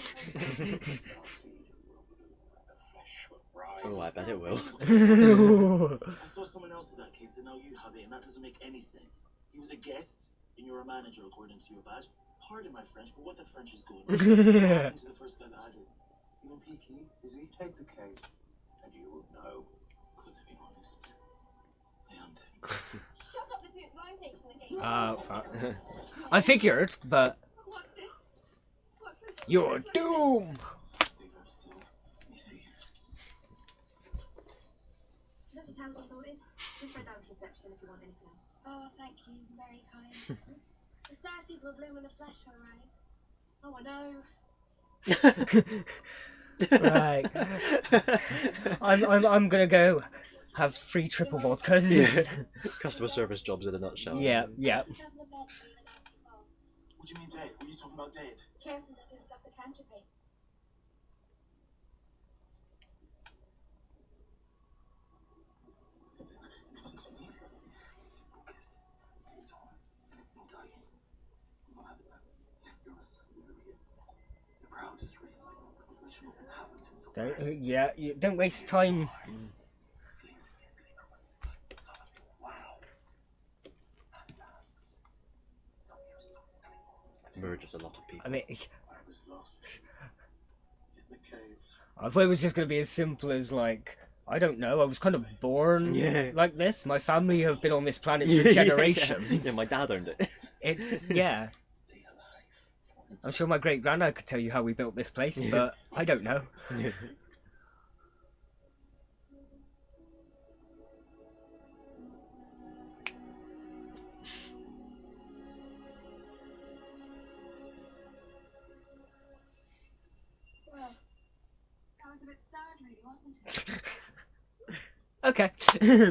Oh, I bet it will. I saw someone else in that case, and now you have it, and that doesn't make any sense. He was a guest, and you're a manager according to your badge. Pardon my French, but what the French is good. What happened to the first guy that had it? Even peaky, is he? Take the case, and you will know. Good, to be honest. I am tempted. Shut up, this is I'm taking the game. Fuck. I figured, but What's this? What's this? you're This looks- doomed. Stay very still. Let me see. Those towels are sorted. Just read down to reception if you want anything else. Oh, thank you. Very kind. The star seed will bloom when the flesh will rise. Oh, I know. Right. I'm gonna go have 3 triple vodkas. Customer service jobs in a nutshell. Yeah, yeah. Just having a bed for you and nasty fall. What do you mean dead? What are you talking about dead? Careful that this stuff the counterfeit. Listen to me. Focus. Hold on. You're dying. I'm not having that. You're a Silurian. The proudest race like original inhabitants of Don't, yeah, you don't waste time. Wow. Murdered a lot of people. I mean, I was lost in the caves. I thought it was just gonna be as simple as like, I don't know. I was kind of born Yeah. like this. My family have been on this planet for generations. Yeah, my dad owned it. It's yeah. Stay alive. I'm sure my great granddad could tell you how we built this place, but I don't know. Well, that was a bit sad, really, wasn't it? Okay,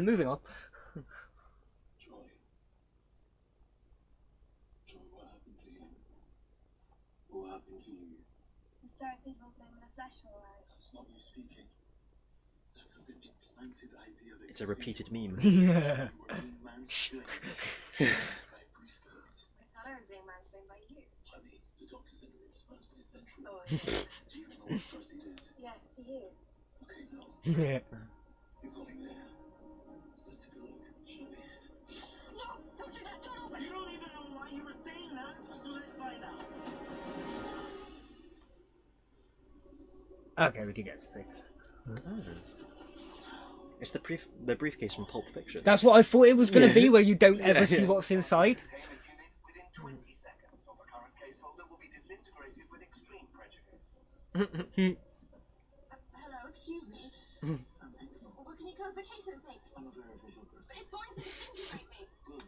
moving on. Joy. Joy, what happened to him? What happened to you? The star seed will bloom when the flesh will rise. That's not you speaking. That's as an implanted idea that It's a repeated meme. Yeah. you were being mansplained by a briefcase. I thought I was being mansplained by you. Honey, the doctor said you were responsible for central. Oh, Do you even know what starseed is? yes, to you. Okay, no. Yeah. You're going there. So let's take a look, shall we? No, don't do that, don't open You don't even know why you were saying that, so let's find out. Okay, we do get to see. It's the briefcase from Pulp Fiction. That's what I thought it was gonna be, where you don't ever see what's inside. Within 20 seconds of a current caseholder will be disintegrated with extreme prejudice. Hello, excuse me. I'm thinking, Well, can you close the case and think? I'm a very visual person. But it's going to disintegrate me. Good.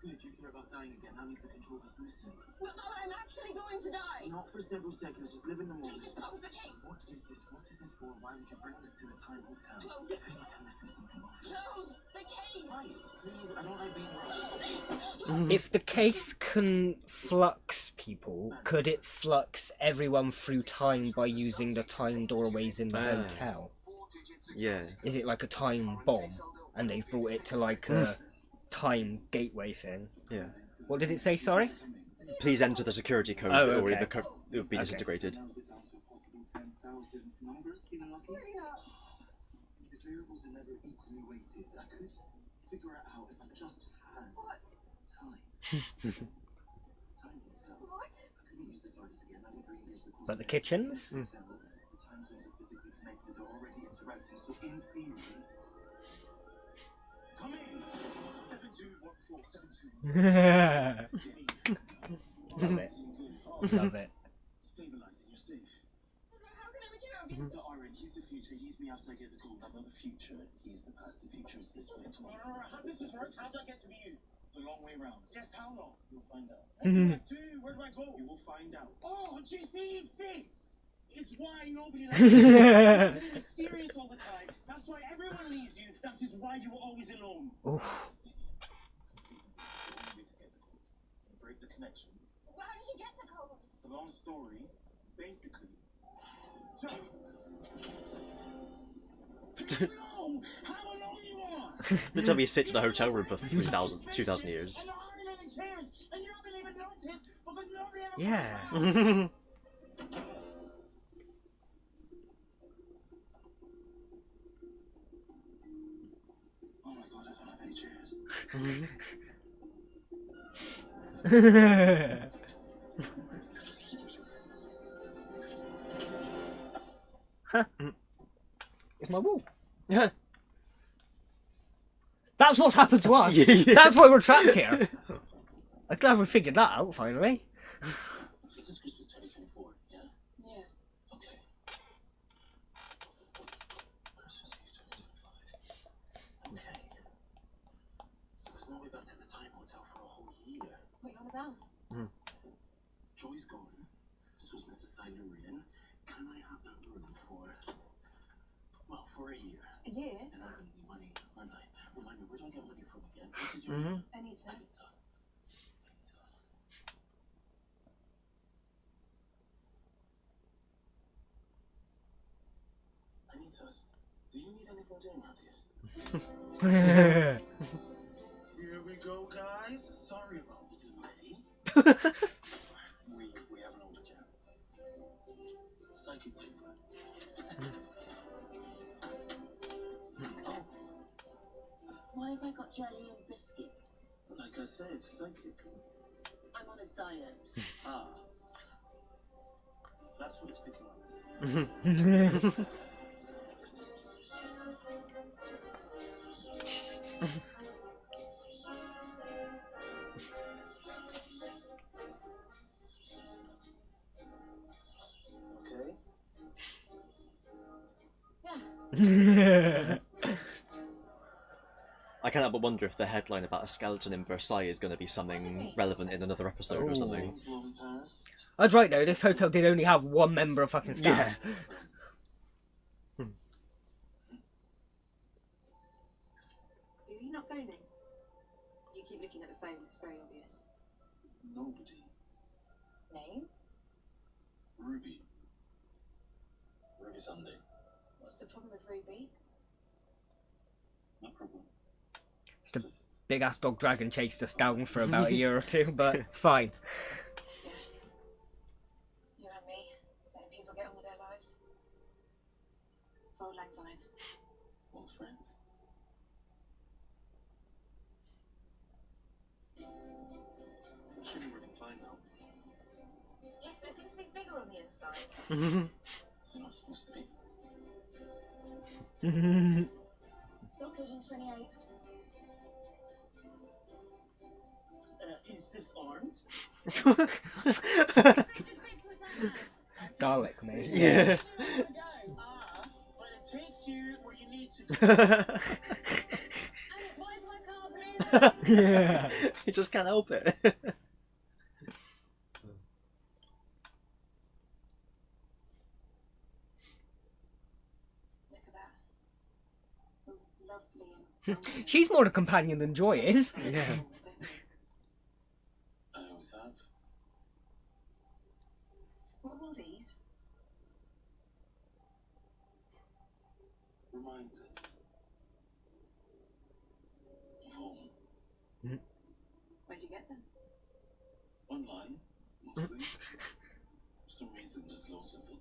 Good, you care about dying again. That means the control has loosened. Well, I'm actually going to die. Not for several seconds, just live in the moment. Please just close the case. What is this? What is this for? Why would you bring this to a time hotel? Close it. I need to listen something off. Close the case. Quiet, please. I don't like being rushed. If the case can flux people, could it flux everyone through time by using the time doorways in the hotel? Yeah. Is it like a time bomb, and they've brought it to like a time gateway thing? Yeah. What did it say? Sorry. please enter the security code, Oh, or okay. the code will be Okay. disintegrated. Narrows it down to a possible 10,000 numbers. Feeling lucky? Really not. If variables are never equally weighted, I could figure it out if I just had What? time. Time will tell. What? I couldn't use the TARDIS again. That would re-engage the core. But the kitchens? The time zones are physically connected. They're already interacting. So in theory, come in. 721472. Love it. Love it. Stabilizing. You're safe. How can I mature you? The orange, he's the future. He's me after I get the call. I'm not the future. He's the past. The future is this way. Come on. How does this work? How do I get to be you? The long way round. Just how long? You'll find out. What do I do? Where do I go? You will find out. Oh, do you see this? Is why nobody likes you. You're mysterious all the time. That's why everyone leaves you. That is why you were always alone. Oof. Break the connection. Well, how did you get the code? It's a long story. Basically. No! How alone you are! The time he sits in a hotel room for 2,000 years. And there aren't any chairs, and you haven't even noticed because nobody ever Yeah. comes around. Oh my god, I don't have any chairs. It's my wall. That's what's happened to us. Yeah. That's why we're trapped here. I'm glad we figured that out finally. This is Christmas 2024, yeah? Yeah. Okay. Christmas Eve 2025. Okay. So there's no way back to the time hotel for a whole year. What are you on about? Joy's gone. So's Mr. Silurian. Can I have that room for, well, for a year? A year? And I'm gonna need money, aren't I? Remind me, where do I get money from again? What is your name? Anita. Anita. Anita, do you need anything doing around here? Here we go, guys. Sorry about the delay. We haven't ordered yet. Psychic paper. Oh, Why have I got jelly and biscuits? like I said, psychic. I'm on a diet. Ah. That's what it's picking up. Okay. Yeah. I cannot but wonder if the headline about a skeleton in Versailles is going to be something relevant in another episode or something. Things long past. I was right though, this hotel did only have one member of fucking staff. Are you not phoning? You keep looking at the phone, it's very obvious. Nobody. Name? Ruby. Ruby Sunday. What's the problem with Ruby? No problem. Just a big ass dog dragon chased us down for about a year or two, but it's fine. Yeah. You and me, letting people get on with their lives. Old lang syne. Old friends. Shouldn't working fine now. Yes, but it seems to be bigger on the inside. So not supposed to be. Location 28. Is this armed? Dalek, mate. Yeah. Ah, but it takes you where you need to go. Where's my car, please? Yeah. He just can't help it. Look at that. Lovely and She's more the companion than Joy is. Yeah. I always have. What are all these? Reminders. Of home. Where'd you get them? Online, mostly. For some reason, there's loads of them.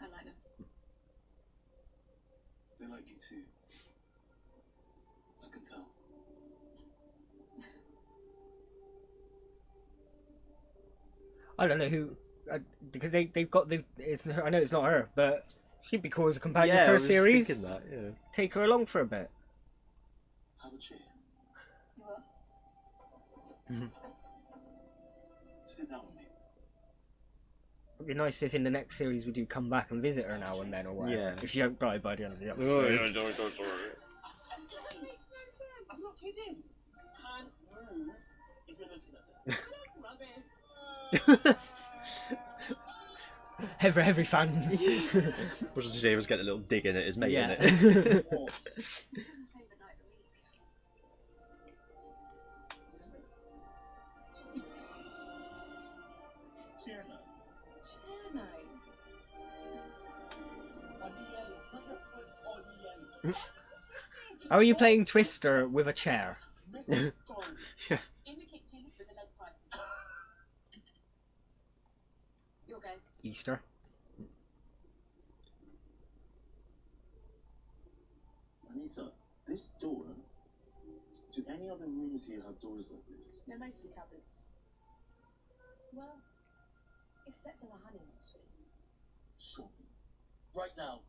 I like them. They like you too. I can tell. I don't know who, because they've got the. I know it's not her, but she'd be cool as a companion Yeah, for I a was series. thinking that, yeah. Take her along for a bit. Have a chair. You what? Sit down with me. It'd be nice if in the next series we do come back and visit her now and then or whatever. Yeah. If she don't die by the end of the Oh, episode. yeah, don't. That makes no sense. I'm not kidding. Can't move if you're looking at that. Every fan. Which today was getting a little dig in at his mate, Yeah. innit? This is my favourite night of the week. Chair now. Chair night. On the yellow. Put your foot on the yellow. How are you playing Twister with a chair? Mr. Storm. In the kitchen with a lead pipe. You're go. Easter. Anita, this door. Do any other rooms here have doors like this? They're mostly cupboards. Well, except in the honeymoon suite. Shopping. Right now.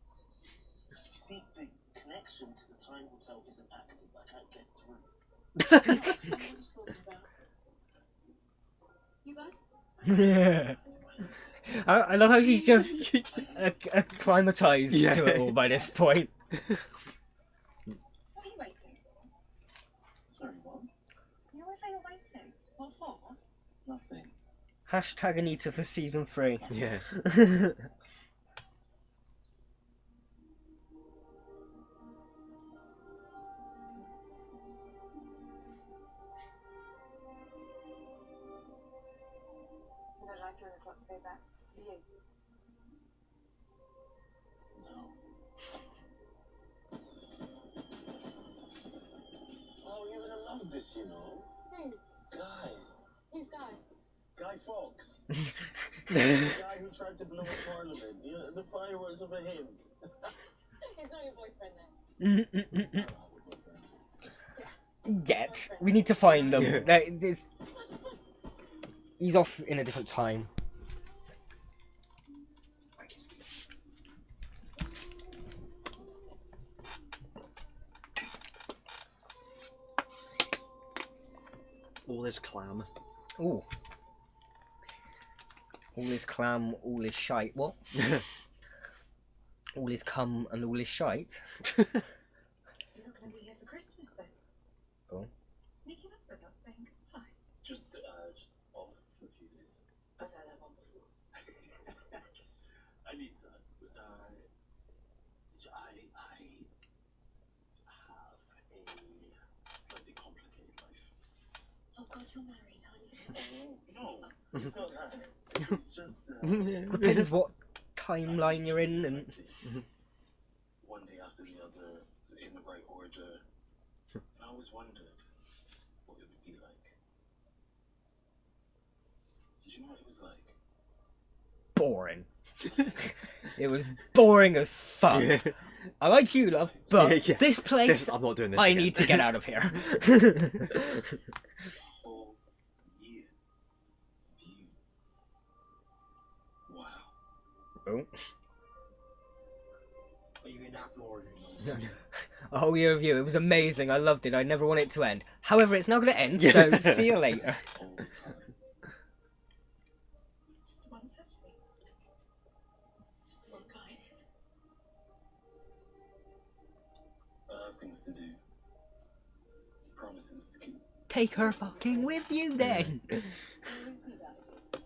You see, the connection to the Time Hotel isn't active. I can't get through. What are you talking about? You guys? I love how she's just acclimatized Yeah. to it all by this point. What are you waiting? Sorry, what? You always say you're waiting. What for? Nothing. Hashtag Anita for season 3. Yeah. And I'd like 9 o'clock to go back. For you. No. Oh, you're gonna love this, you know. Who? Guy. Who's Guy? Guy Fawkes. The guy who tried to blow up Parliament. You know, the fireworks over him. He's not your boyfriend then. Yet. We need to find them. He's off in a different time. All this clam. Ooh. All is clam, all is shite. What? All is cum and all is shite. You're not going to be here for Christmas then. Oh. Sneaking up without saying goodbye. Just off for a few days. I've heard that one before. Anita, I have a slightly complicated life. Oh God, you're married, aren't you? No, it's not that. It's just Depends what timeline you're in and one day after the other, so in the right order. And I always wondered what it would be like. Did you know what it was like? boring. It was boring as fuck. I like you, love, but Yeah. this place, I'm not doing this. I again. need to get out of here. Whole year of you. Wow. Oh. Are you in that Florida? A whole year of you. It was amazing. I loved it. I never want it to end. However, it's not going to end, so see you later. All the time. Just the one touch me. Just the one guy. I have things to do. Promises to keep. Take her fucking with you then. You always need attitude.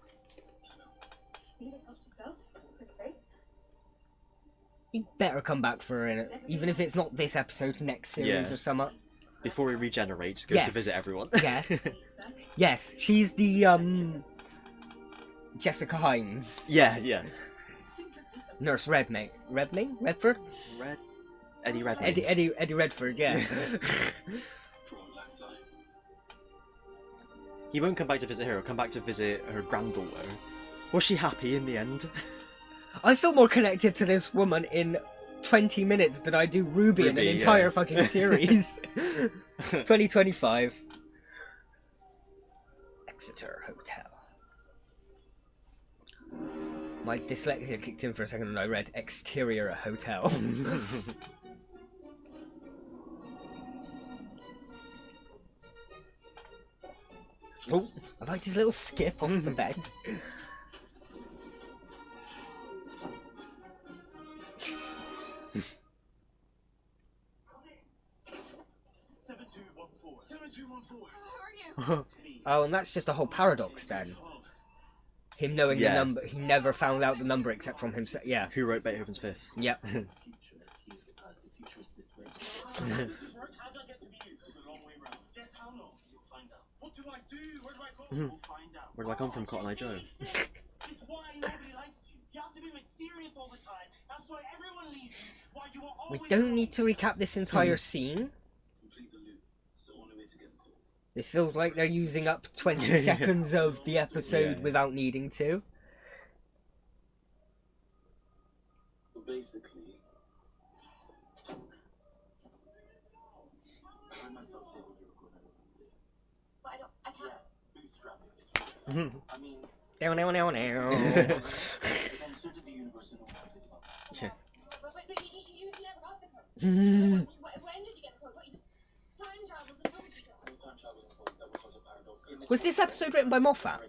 You look after yourself, okay? You better come back for it, even if it's not this episode, next series Yeah. or something. Before he regenerates, goes Yes. to visit everyone. Yes. Yes, she's the, Jessica Hines. Yeah, yes. Nurse Redmayne. Redmayne? Redford? Eddie Redmayne. Eddie Redford, yeah. For a long time. He won't come back to visit her. He'll come back to visit her granddaughter. Was she happy in the end? I feel more connected to this woman in 20 minutes than I do Ruby in an entire fucking series. 2025. Exeter Hotel. My dyslexia kicked in for a second and I read exterior hotel. Oh, I liked his little skip off the bed. Oh, and that's just a whole paradox then. Him knowing the number, he never found out the number except from himself. Yeah. Who wrote Beethoven's Fifth? Yep. Where do I come from, Cotton Eye Joe? It's why nobody likes you. You have to be mysterious all the time. That's why everyone leaves you. Why you are We always don't need to recap this entire scene. This feels like they're using up 20 seconds of the episode without needing to. Basically, I myself said that you were going to. But I can't. Bootstrapping is right. I mean, Now. then so did the universe in all it's about. Yeah. But you never got the code. When did you get the code? What, you time traveled and told you so? No time traveling that would cause a paradox. Was this episode written by Moffat?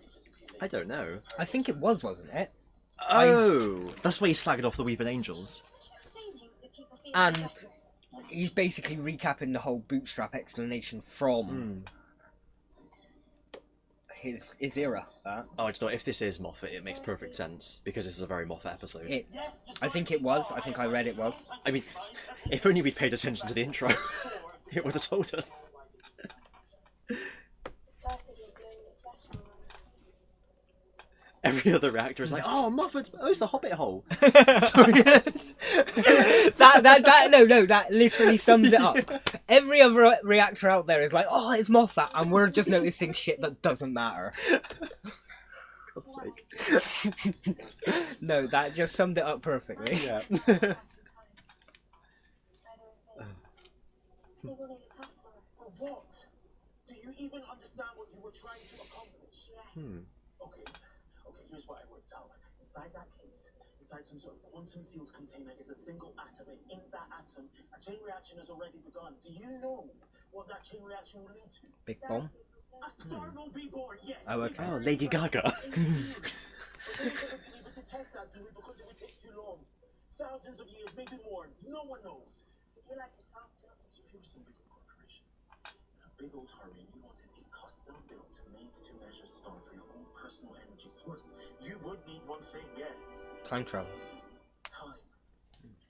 I don't know. I think it was, wasn't it? Oh! That's why he's slagging off the Weeping Angels. Explain things to people feeling And better. he's basically recapping the whole bootstrap explanation from his era. Oh, I don't know. If this is Moffat, it makes perfect sense, because this is a very Moffat episode. I think it was. I think I read it was. I mean, if only we'd paid attention to the intro, it would have told us. The star signal glowing in the flash on us. Every other reactor is like, oh, Moffat! Oh, it's a hobbit hole. Sorry. that literally sums it up. Every other reactor out there is like, oh, it's Moffat, and we're just noticing shit that doesn't matter. God's sake. No, that just summed it up perfectly. Yeah. They will need to talk for it. For what? Do you even understand what you were trying to accomplish? Yes. Okay, here's what I worked out. Inside that case, inside some sort of quantum sealed container is a single atom, and in that atom, a chain reaction has already begun. Do you know what that chain reaction will lead to? Big bomb. A star will be born, yes. Oh, okay. Oh, Lady Gaga. But nobody's ever been able to test that theory because it would take too long. Thousands of years, maybe more. No one knows. Would you like to talk to them? So if you were some big old corporation, in a big old hurry, and you wanted a custom-built, made-to-measure star for your own personal energy source, you would need one thing, yeah. Time travel. Time.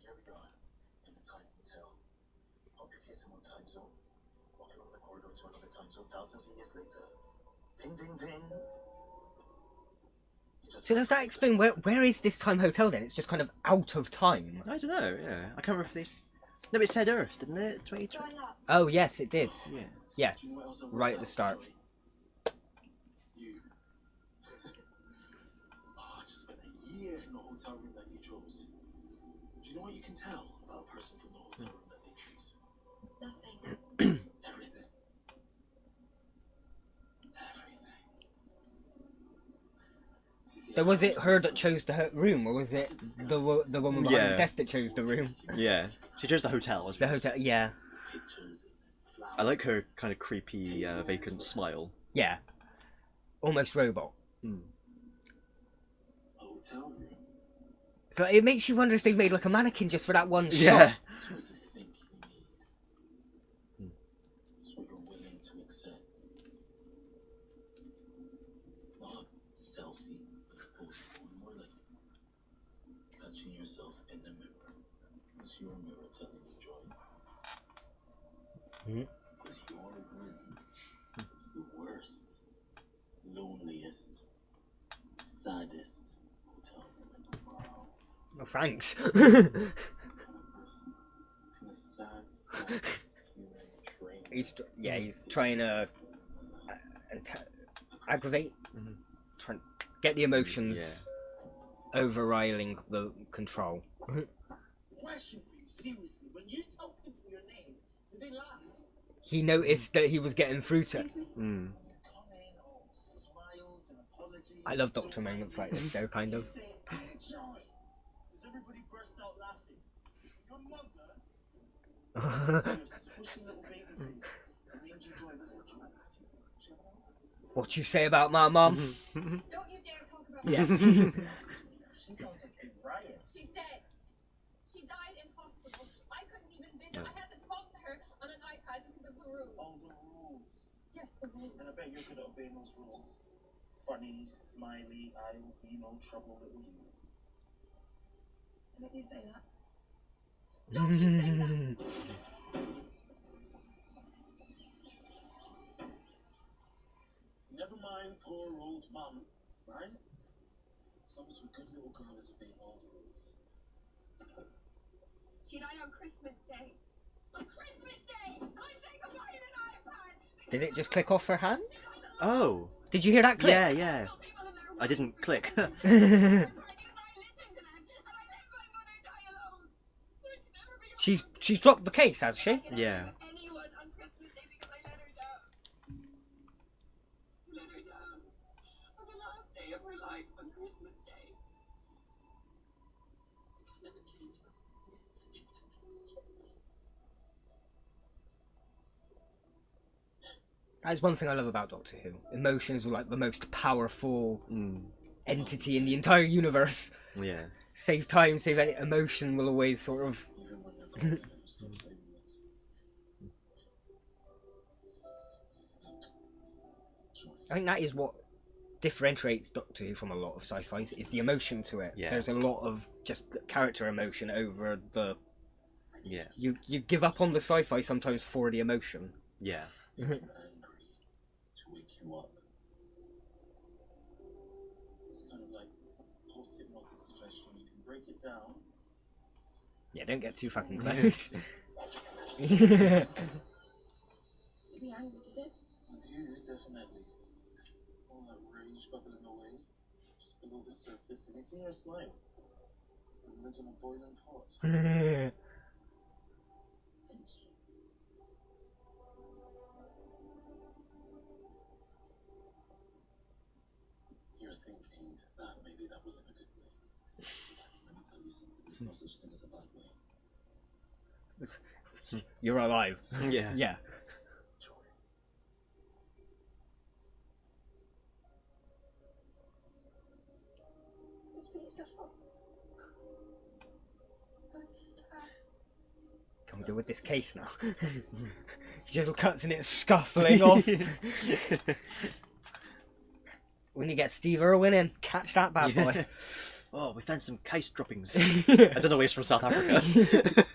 Here we are, in the time hotel. Pop your case in one time zone. Walking along the corridor to another time zone, thousands of years later. Ding, ding, ding. So does that explain where is this time hotel then? It's just kind of out of time. I don't know, yeah. I can't remember if these... No, it said Earth, didn't it? 2020? Going up. Oh, yes, it did. Yeah. Yes, right at the start. You. Oh, I just spent a year in the hotel room that you chose. Do you know what you can tell about a person from the hotel room that they choose? Nothing. Everything. So was it her that chose the room, or was it the woman behind the desk that chose the room? Yeah. She chose the hotel as The well. hotel, yeah. I like her kind of creepy, vacant smile. Yeah. Almost robot. Hotel room. So it makes you wonder if they've made like a mannequin just for that one shot. Yeah. That's what you think you need. It's what you're willing to accept. Not selfie, exposed form, more like catching yourself in the mirror. It's your mirror telling you joy. Because your room is the worst, loneliest, saddest hotel room in the world. Oh, thanks. Kind of person. Kind of sad, human train. He's trying to aggravate, trying to get the emotions overriding the control. Question for you, seriously. When you tell people your name, do they laugh? He noticed that he was getting through to. Smiles and apologies. I love Doctor moments like this, though, kind of. Say, I enjoy. Does everybody burst out laughing? Your mother. Your squishy little baby face. Made you joy was what you went back. What you say about my mum? Don't you dare talk about Yeah. She sounds like a riot. She's dead. She died in hospital. I couldn't even visit. I had to talk to her on an iPad because of the rules. Oh, the rules. Yes, the rules. And I bet you could obey those rules. Funny, smiley, I will be no trouble little you. Don't you say that. Don't you say that. Never mind poor old mum, right? Some good little girl is obeying all the rules. She died on Christmas Day. On Christmas Day! And I say goodbye in an iPad! Did it just click off her hand? Oh, Did you hear that click? yeah. I didn't click. She's dropped the case, has she? Yeah. Anyone on Christmas Day because I let her down. Let her down. On the last day of her life on Christmas Day. Never change her. That's one thing I love about Doctor Who. Emotions were like the most powerful entity in the entire universe. Yeah. Save time, save any emotion will always sort of. Even when the still saving us. I think that is what differentiates Doctor Who from a lot of sci-fis is the emotion to it. Yeah. There's a lot of just character emotion over the. Yeah. You give up on the sci-fi sometimes for the emotion. Yeah. Angry to wake you up. It's kind of like post-hypnotic suggestion. You can break it down. Yeah, don't get too fucking close. To be angry, did it? With you, definitely. All that rage bubbling away, just below the surface. Have you seen her smile? The lid on a boiling pot. Thank you. You're thinking that maybe that wasn't a good way. Let me tell you something. There's no such thing as a bad way. You're alive. Yeah. Yeah. Joy. It's beautiful. It was a star. Can we do with this case now? He just cuts and it's scuffling off. When you get Steve Irwin in, catch that bad boy. Oh, we found some case droppings. I don't know where he's from, South Africa.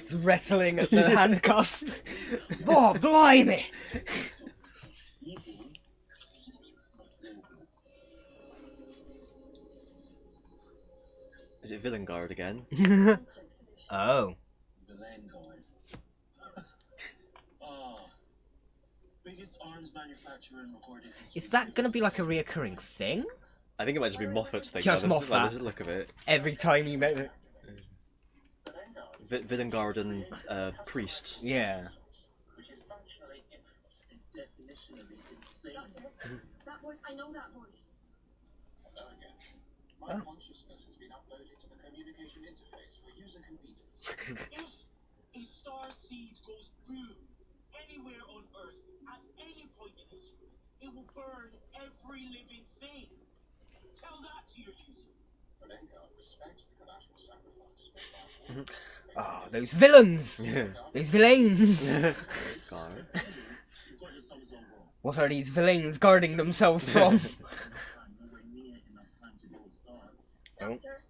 He's wrestling at the handcuff. Oh, blimey! Is it Villain Guard again? Oh. The land guard. Biggest arms manufacturer in recorded history. Is that gonna be like a reoccurring thing? I think it might just be Moffat's thing. Just by the- by Moffat. the look of it. Every time you met it. Villain Guard and priests. Yeah. Which is functionally infinite and definitionally insane. Doctor, that voice, I know that voice. Hello again. My consciousness has been uploaded to the communication interface for user convenience. If a star seed goes boom anywhere on Earth at any point in history, it will burn every living thing. Tell that to your users. Vanguard respects the collateral sacrifice made by Oh, those villains! Yeah. Those villains! Guard. You got yourselves all wrong. What are these villains guarding themselves from? Nowhere near enough time to build a star. Doctor,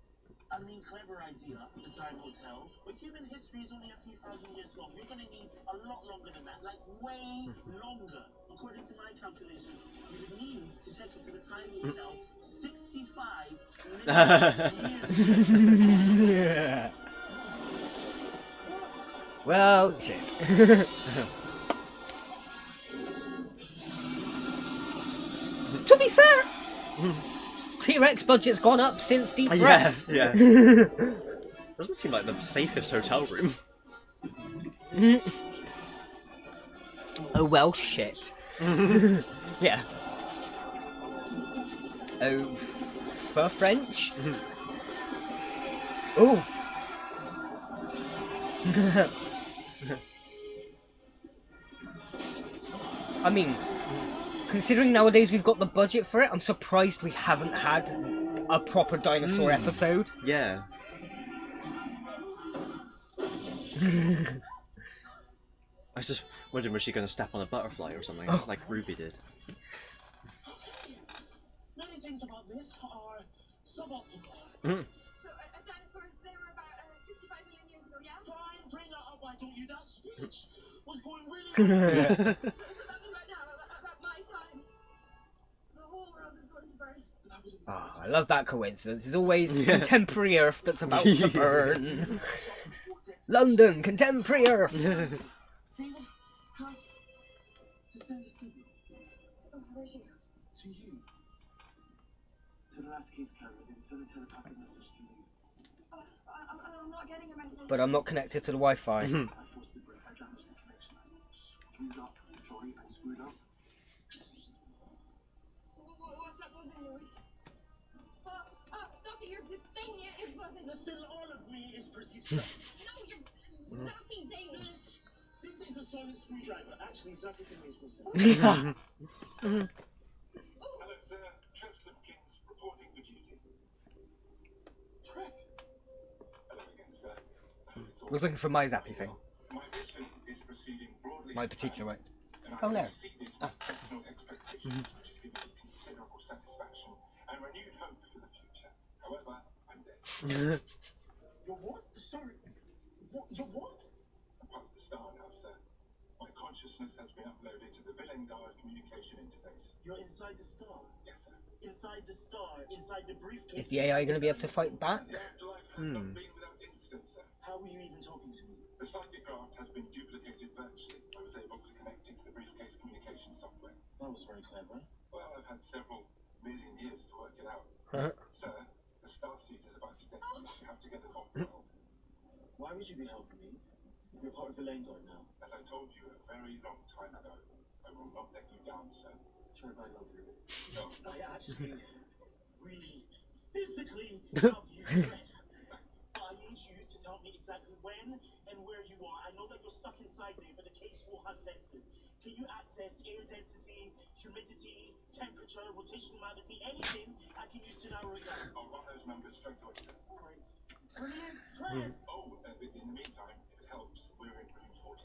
I mean, clever idea, the Time Hotel, but human history is only a few thousand years long. You're gonna need a lot longer than that, like way longer. According to my calculations, you would need to check into the Time Hotel 65 million years. Yeah. Well, shit. To be fair, T-Rex budget's gone up since Deep Breath. Yeah. Doesn't seem like the safest hotel room. Oh well, shit. Yeah. Oh, for French. Oh. I mean, considering nowadays we've got the budget for it, I'm surprised we haven't had a proper dinosaur episode. Yeah. I was just wondering, was she going to step on a butterfly or something, like Ruby did? Many things about this are suboptimal. So, dinosaurs, they were about 65 million years ago, yeah? Fine, bring that up, I don't you. That speech was going really So that means right now, about my time, the whole world is going to burn. Oh, I love that coincidence. It's always contemporary Earth that's about to burn. London, contemporary Earth. They will have to send a signal Oh, where's you? to you. To the last case carrier, then send a telepathic message to you. I'm not getting a message. But I'm not connected to the Wi-Fi. I forced the break, I damaged the connection, I screwed up, Joy, I screwed up. What's that buzzing noise? Doctor, the thing is buzzing. Listen, all of me is pretty stressed. No, you're zapping things. This is a sonic screwdriver. Actually, zapping thing makes more sense. Hello, sir. Trev Simpkins reporting for duty. Trek. Hello again, sir. I was looking for my zappy thing. My mission is proceeding broadly. My particular way. And I Oh, no. have exceeded personal expectations, which has given me considerable satisfaction and renewed hope for the future. However, I'm dead. You're what? Sorry. What? You're what? I'm part of the star now, sir. My consciousness has been uploaded to the Villengard communication interface. You're inside the star. Yes, sir. Inside the star. Inside the briefcase. Is the AI going to be able to fight back? The afterlife has not been without incident, sir. How were you even talking to me? The psychic graph has been duplicated virtually. I was able to connect it to the briefcase communication software. That was very clever. Well, I've had several million years to work it out. Sir, the starseed is about to destiny. You have to get it off the world. Why would you be helping me? You're part of the Villengard now. As I told you a very long time ago, I will not let you down, sir. Trev, I love you. No. I actually, really, physically love you, Trev. But I need you to tell me exactly when and where you are. I know that you're stuck inside there, but the case will have sensors. Can you access air density, humidity, temperature, rotational gravity, anything I can use to narrow it down? I'll run those numbers straight away, sir. Great. Brilliant, Trev! Oh, in the meantime, if it helps, we're in room 48.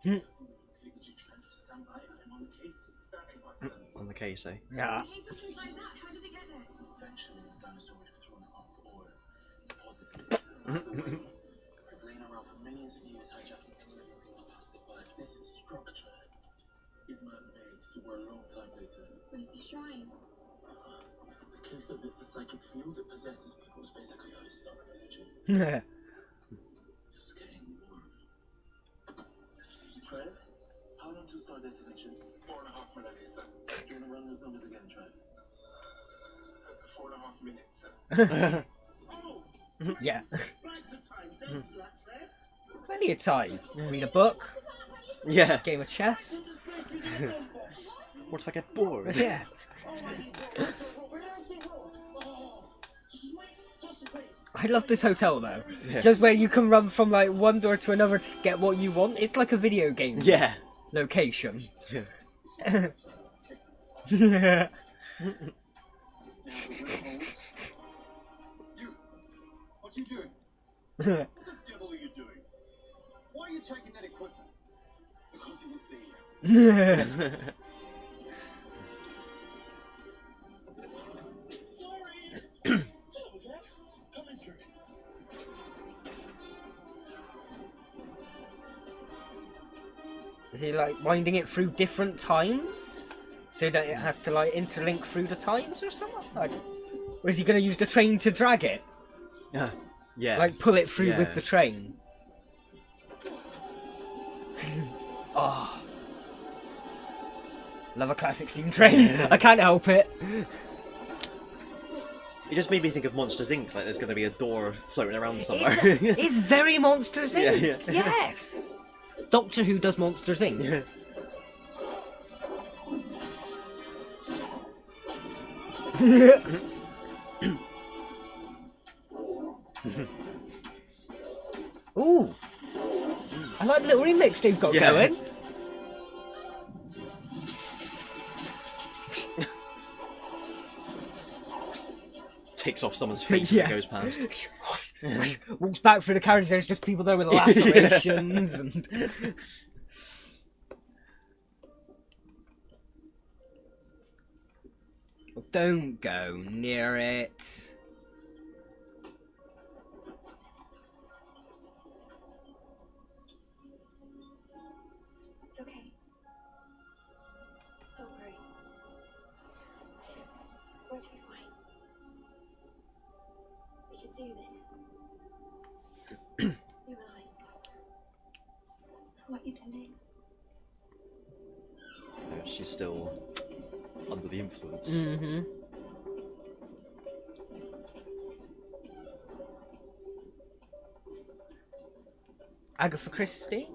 Could you try to stand by? I'm on the case. Standing by, sir. On the case, eh? Yeah. The case is inside that. How did it get there? Eventually, the dinosaur would have thrown it up or deposited it. I've lain around for millions of years hijacking any living thing that passed it by. This structure is man-made, so we're a long time later. Where's the shrine? The case of it's a psychic field that possesses people is basically how you start an energy. Just getting warm. Trev, how long to start detonation? 4.5 millennia, sir. Do you want to run those numbers again, Trev? 4.5 minutes, sir. Oh! Yeah. Bags of time. Thanks for that, Trev. Plenty of time. Read a book, Yeah. game of chess. What if I get bored? Yeah. I love this hotel though. Yeah. Just where you can run from like one door to another to get what you want. It's like a video game Yeah. location. Yeah. Yeah. You! What you doing? What the devil are you doing? Why are you taking that equipment? Because it was there. Sorry! Hello again. Come in, Skirt. Is he like winding it through different times? So that it has to like interlink through the times or something? Like, or is he going to use the train to drag it? Yeah. Like pull it through Yeah. with the train? Oh. Love a classic steam train. I can't help it. It just made me think of Monsters Inc. Like there's going to be a door floating around somewhere. It's very Monsters Inc. Yeah. Yes. Doctor Who does Monsters Inc. Yeah. Ooh. I like the little remix they've got Yeah. going. Takes off someone's face Yeah. as it goes past. Walks back through the carriage, there's just people there with lacerations and... Don't go near it. It's okay. Don't worry. We're going to be fine. We can do this. You and I. I want you to live. She's still under the influence. Mm-hmm. Agatha Christie?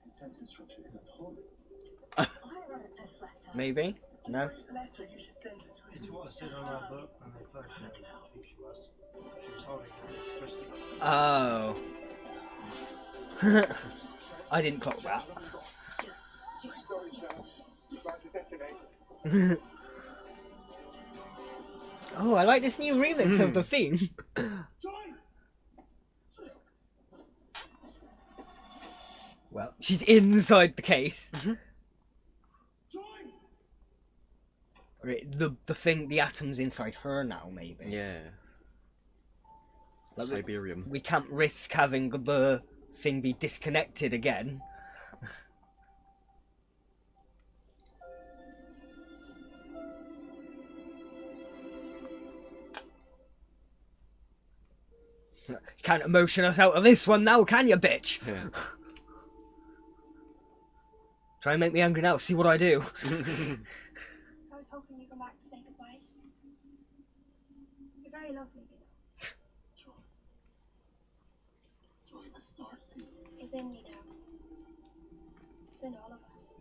The sentence structure is appalling. I wrote this letter. Maybe? No? Letter, you should send it to him. It's what I said on our book when they first showed us who she was. She was holding a crystal. Oh. I didn't clock that. Sorry, sir. He's about to detonate. Oh, I like this new remix of the theme. Well, she's inside the case. Right, the thing, the atom's inside her now, maybe. Yeah. Like Siberium. We can't risk having the thing be disconnected again. You can't emotion us out of this one now, can you, bitch? Yeah. Try and make me angry now, see what I do. I was hoping you'd come back to say goodbye. You're very lovely, you know. Joy, the star seed. It's in me now. It's in all of us.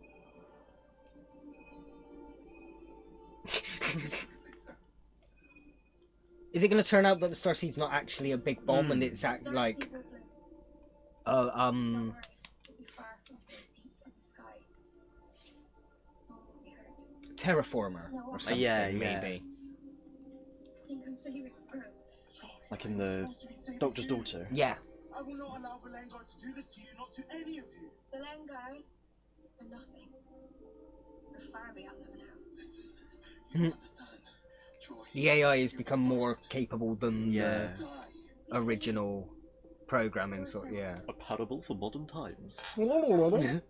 Is it going to turn out that the Starseed's not actually a big bomb and it's Starseed like, will bloom. Don't um, worry, it'll be far from here, deep in the sky. Oh, we hurt. terraformer No, or something, yeah. maybe. I think I'm saving the world. Like in the Doctor's Daughter. Yeah. I will not allow the Vanguard to do this to you, not to any of you. The Vanguard are nothing. We're far beyond them now. Listen, you don't understand. Joy, The AI has become more capable than Yeah. die. the original programming, sort yeah. A parable for modern times. I'm changing.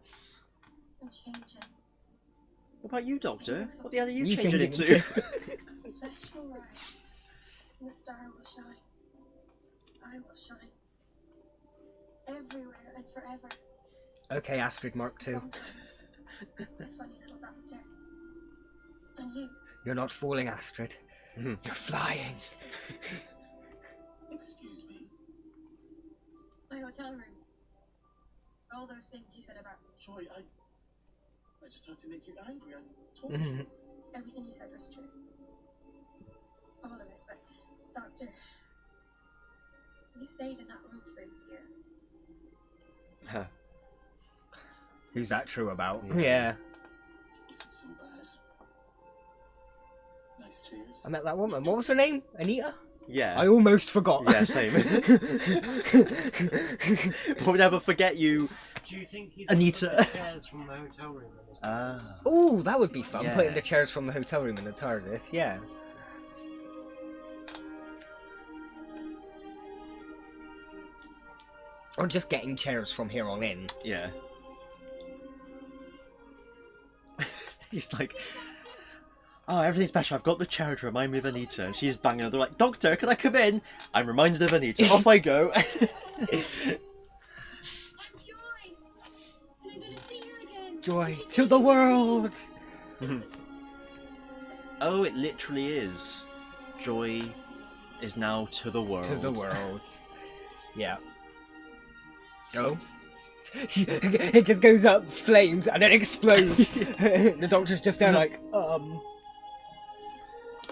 What about you, Doctor? What the hell are you, You changing changing into? The flesh will rise, and the star will shine. I will shine. Everywhere and forever. Okay, Astrid Mark II. Sometimes, my funny little doctor. And you. You're not falling, Astrid. You're flying. Excuse me. My hotel room. All those things you said about Joy, I just had to make you angry. I told you. everything you said was true. All of it, but Doctor, you stayed in that room for a year. Huh. Who's that true about? Yeah. Yeah. It wasn't so bad. Nice cheers. I met that woman. What was her name? Anita? Yeah. I almost forgot. Yeah, same. We'll never forget you. Do you think he's Anita. gonna put the chairs from the hotel room in this? Ah. Ooh, that would be fun. Yeah. Putting the chairs from the hotel room in the TARDIS, yeah. Or just getting chairs from here on in. Yeah. He's like, oh, everything's better. I've got the chair to remind me of Anita. And she's banging on. They're like, Doctor, can I come in? I'm reminded of Anita. Off I go. I'm Joy! And I don't Joy to the world! Oh, it literally is. Joy is now to the world. To the world. Yeah. Oh. It just goes up, flames, and then explodes. The Doctor's just there like,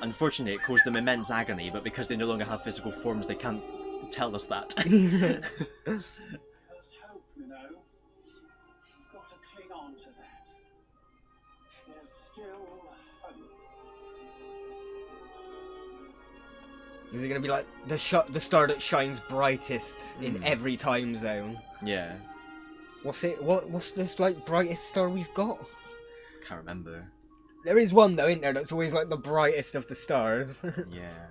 Unfortunately, it caused them immense agony, but because they no longer have physical forms, they can't tell us that. There's hope, you know. You've got to cling on to that. There's still hope. Is it gonna be like the star that shines brightest in every time zone? Yeah. What's this like brightest star we've got? Can't remember. There is one though, isn't there? That's always like the brightest of the stars. Yeah.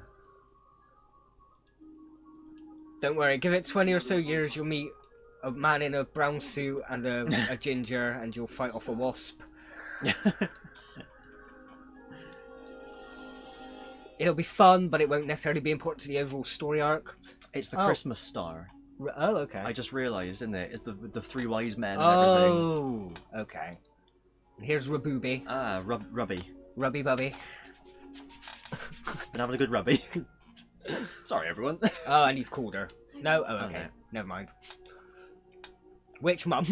Don't worry, give it 20 or so years, you'll meet a man in a brown suit and a ginger, and you'll fight off a wasp. It'll be fun, but it won't necessarily be important to the overall story arc. It's the Christmas star. Oh, okay. I just realised, isn't it? It's the three wise men and everything. Oh, okay. And here's Rabooby. Ah, Rubby. Rubby Bubby. Been having a good Rubby. Sorry, everyone. Oh, and he's called her. No? Oh, okay. Okay. Never mind. Which mum?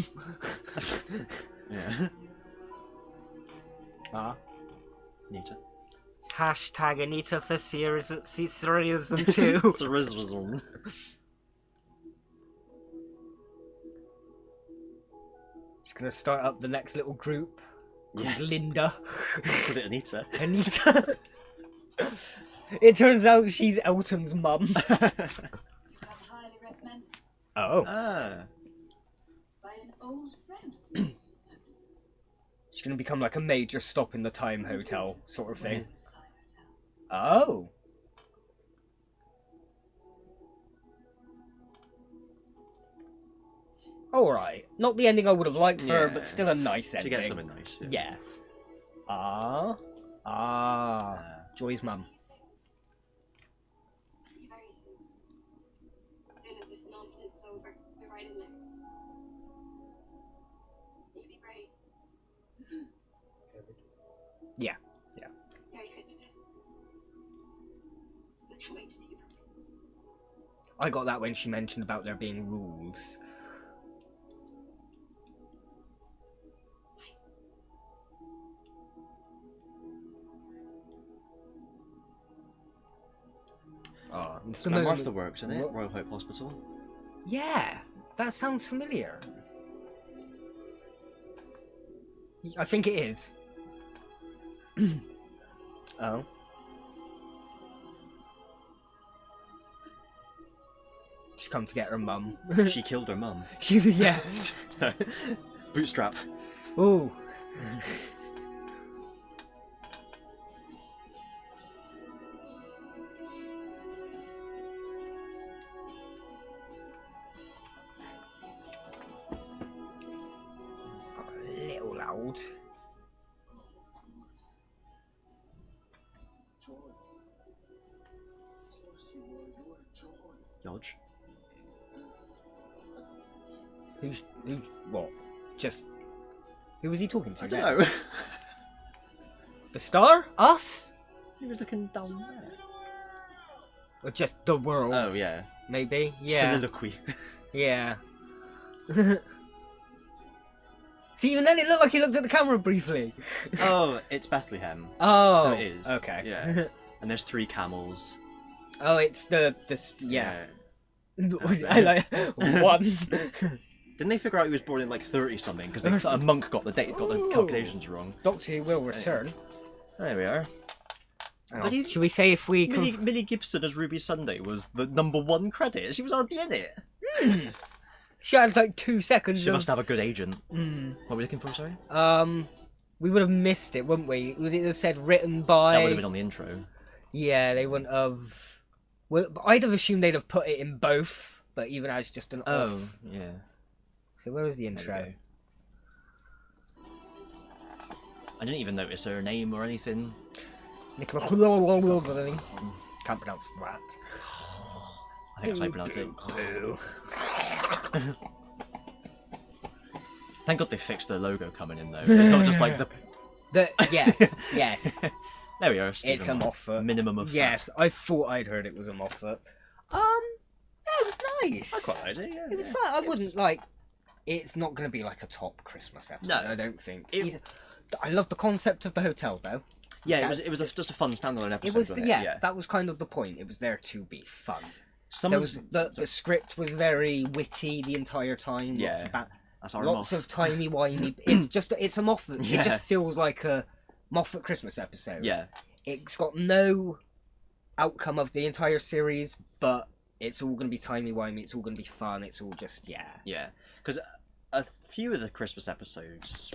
Yeah. Nita. Hashtag Anita for season 2. She's gonna start up the next little group called Linda. With it, Anita. Anita. It turns out she's Elton's mum. I'd highly recommend Oh. Ah. by an old friend. She's gonna become like a major stop in the time hotel sort of thing. Oh. Alright. Not the ending I would have liked for her, Yeah. but still a nice ending. She gets something nice. Yeah. Joy's mum. See you very soon. As soon as this nonsense is over, be right in there. You be brave. Yeah. Merry Christmas. I can't wait to see you. I got that when she mentioned about there being rules. Oh, it's the Now moment. Martha works, isn't it? Royal Hope Hospital. Yeah, that sounds familiar. I think it is. Oh. She's come to get her mum. She killed her mum. Yeah. Bootstrap. Ooh. Got a little loud. Joy. Of course you were. You were Joy. Yodge. Who's what? Just who was he talking to? I don't then? know. The star? Us? He was looking down there. Or just the world? Oh, yeah. Maybe? Yeah. Soliloquy. Yeah. See, even then it looked like he looked at the camera briefly. Oh, it's Bethlehem. Oh. So it is. Okay. Yeah. And there's 3 camels. Oh, it's the yeah. Yeah. I like one. Didn't they figure out he was born in like 30 something? Because a monk got the calculations wrong. Doctor Who will return. There we are. Hang on. Should we say if we Millie Gibson as Ruby Sunday was the #1 credit. She was already in it. She had like 2 seconds. She must have a good agent. Mm. What are we looking for, sorry? We would have missed it, wouldn't we? Would it have said written by? That would have been on the intro. Yeah, they wouldn't have. Well, I'd have assumed they'd have put it in both, but even as just an off. Yeah. So where was the There we intro? go. I didn't even notice her name or anything. Nicola. Can't pronounce that. I think that's how you pronounce it. Thank God they fixed the logo coming in though. It's not just like the. Yes. There we are. It's a Moffat. Minimum of. Yes, I thought I'd heard it was a Moffat. Yeah, it was nice. I quite liked it. Yeah. It was fun. I wouldn't like. It's not going to be like a top Christmas episode. No. I don't think. I love the concept of the hotel though. Yeah, it was just a fun standalone episode. It was wasn't yeah, that was kind of the point. It was there to be fun. The script was very witty the entire time. Yeah, lots of timey wimey. It's a Moffat. Yeah. It just feels like a Moffat Christmas episode. Yeah, it's got no outcome of the entire series, but it's all going to be timey wimey. It's all going to be fun. It's all just yeah. Because a few of the Christmas episodes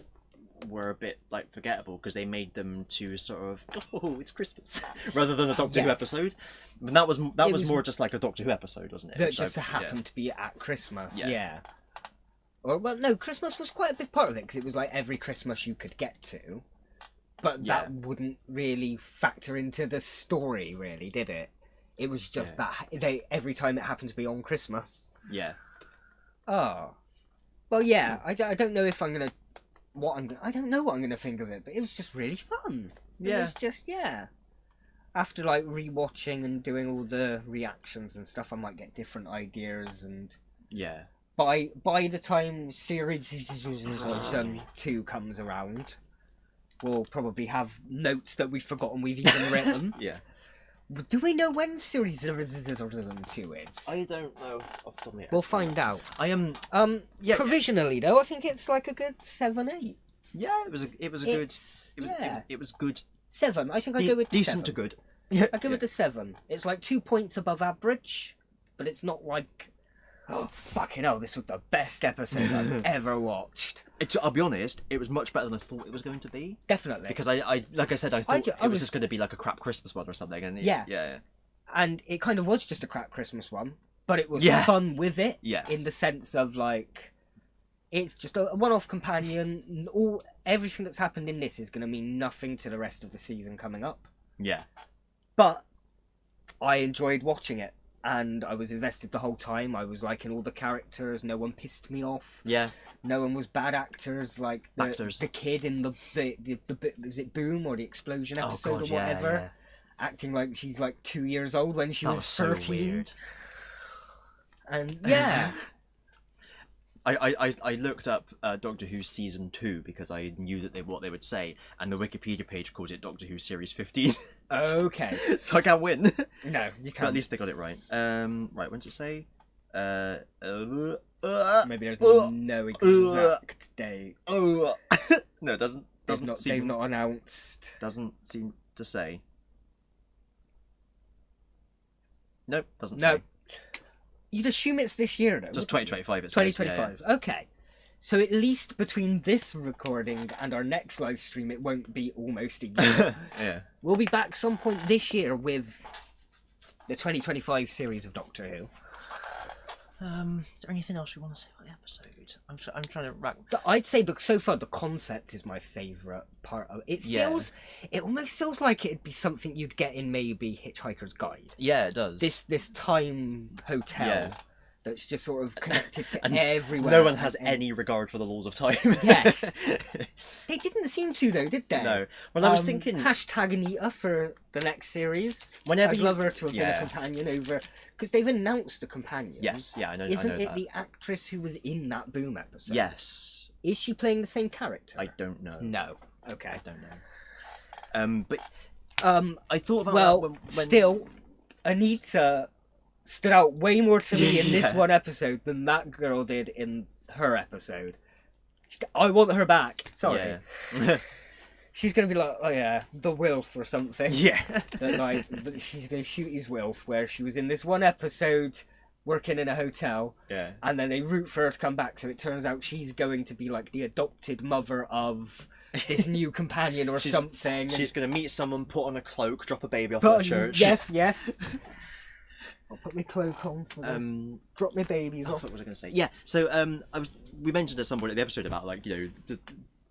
were a bit like forgettable because they made them to sort of it's Christmas rather than a Doctor Who episode. And that was more just like a Doctor Who episode, wasn't it? That just happened to be at Christmas. Yeah. Or well, no, Christmas was quite a big part of it because it was like every Christmas you could get to, but that wouldn't really factor into the story, really, did it? It was just that every time it happened to be on Christmas. Yeah. Oh. Well, yeah. I don't know if I'm gonna. I don't know what I'm gonna think of it, but it was just really fun. It was just After like rewatching and doing all the reactions and stuff, I might get different ideas and By the time series 2 comes around, we'll probably have notes that we've forgotten we've even written. Yeah. Do we know when series 2 is? I don't know off the top of my head. We'll find out. I am. Provisionally though, I think it's like a good 7-8. Yeah, it was good. 7. I think I go with decent 7. to good. I go with the 7. It's like 2 points above average, but it's not like, oh fucking hell, this was the best episode I've ever watched. I'll be honest, it was much better than I thought it was going to be. Definitely. Because I like I said, I thought it was just going to be like a crap Christmas one or something. And yeah. And it kind of was just a crap Christmas one, but it was fun with it. Yes. In the sense of like, it's just a one-off companion. Everything that's happened in this is going to mean nothing to the rest of the season coming up. Yeah. But I enjoyed watching it, and I was invested the whole time. I was liking all the characters. No one pissed me off. Yeah. No one was bad actors. Like the kid in the was it Boom or the Explosion episode or whatever, acting like she's like 2 years old when she was 13. So weird. And I looked up Doctor Who season 2 because I knew that what they would say, and the Wikipedia page calls it Doctor Who series 15. Okay. So I can't win. No, you But can't. at least they got it right. Right, when's it say? Maybe there's no exact date. No, it doesn't. They've not announced. Doesn't seem to say. Nope, doesn't No. say. You'd assume it's this year, though. Just 2025. It says. 2025. Yeah. Okay. So at least between this recording and our next live stream, it won't be almost a year. Yeah. We'll be back some point this year with the 2025 series of Doctor Who. Is there anything else we want to say about the episode? I'm trying to rack. I'd say so far the concept is my favourite part of it. It almost feels like it'd be something you'd get in maybe Hitchhiker's Guide. Yeah, it does. This time hotel that's just sort of connected to everywhere. No one has any regard for the laws of time. Yes. They didn't seem to though, did they? No. Well, I was thinking hashtag Anita for the next series. Whenever I'd love her to have been a companion over, because they've announced a companion. Yes, yeah, I know. Isn't I know it that. the actress who was in that Boom episode? Yes. Is she playing the same character? I don't know. No. Okay. I don't know. But I thought about well, that when... still, Anita stood out way more to me in this one episode than that girl did in her episode. I want her back. Sorry. Yeah. She's gonna be like, oh yeah, the Wilf or something. Yeah. that she's gonna shoot his Wilf, where she was in this one episode working in a hotel. Yeah. And then they root for her to come back, so it turns out she's going to be like the adopted mother of this new companion or something. She's gonna meet someone, put on a cloak, drop a baby off at church. Yes. I'll put my cloak on for them. Drop my babies off. What was I going to say? Yeah. So we mentioned at some point in the episode about like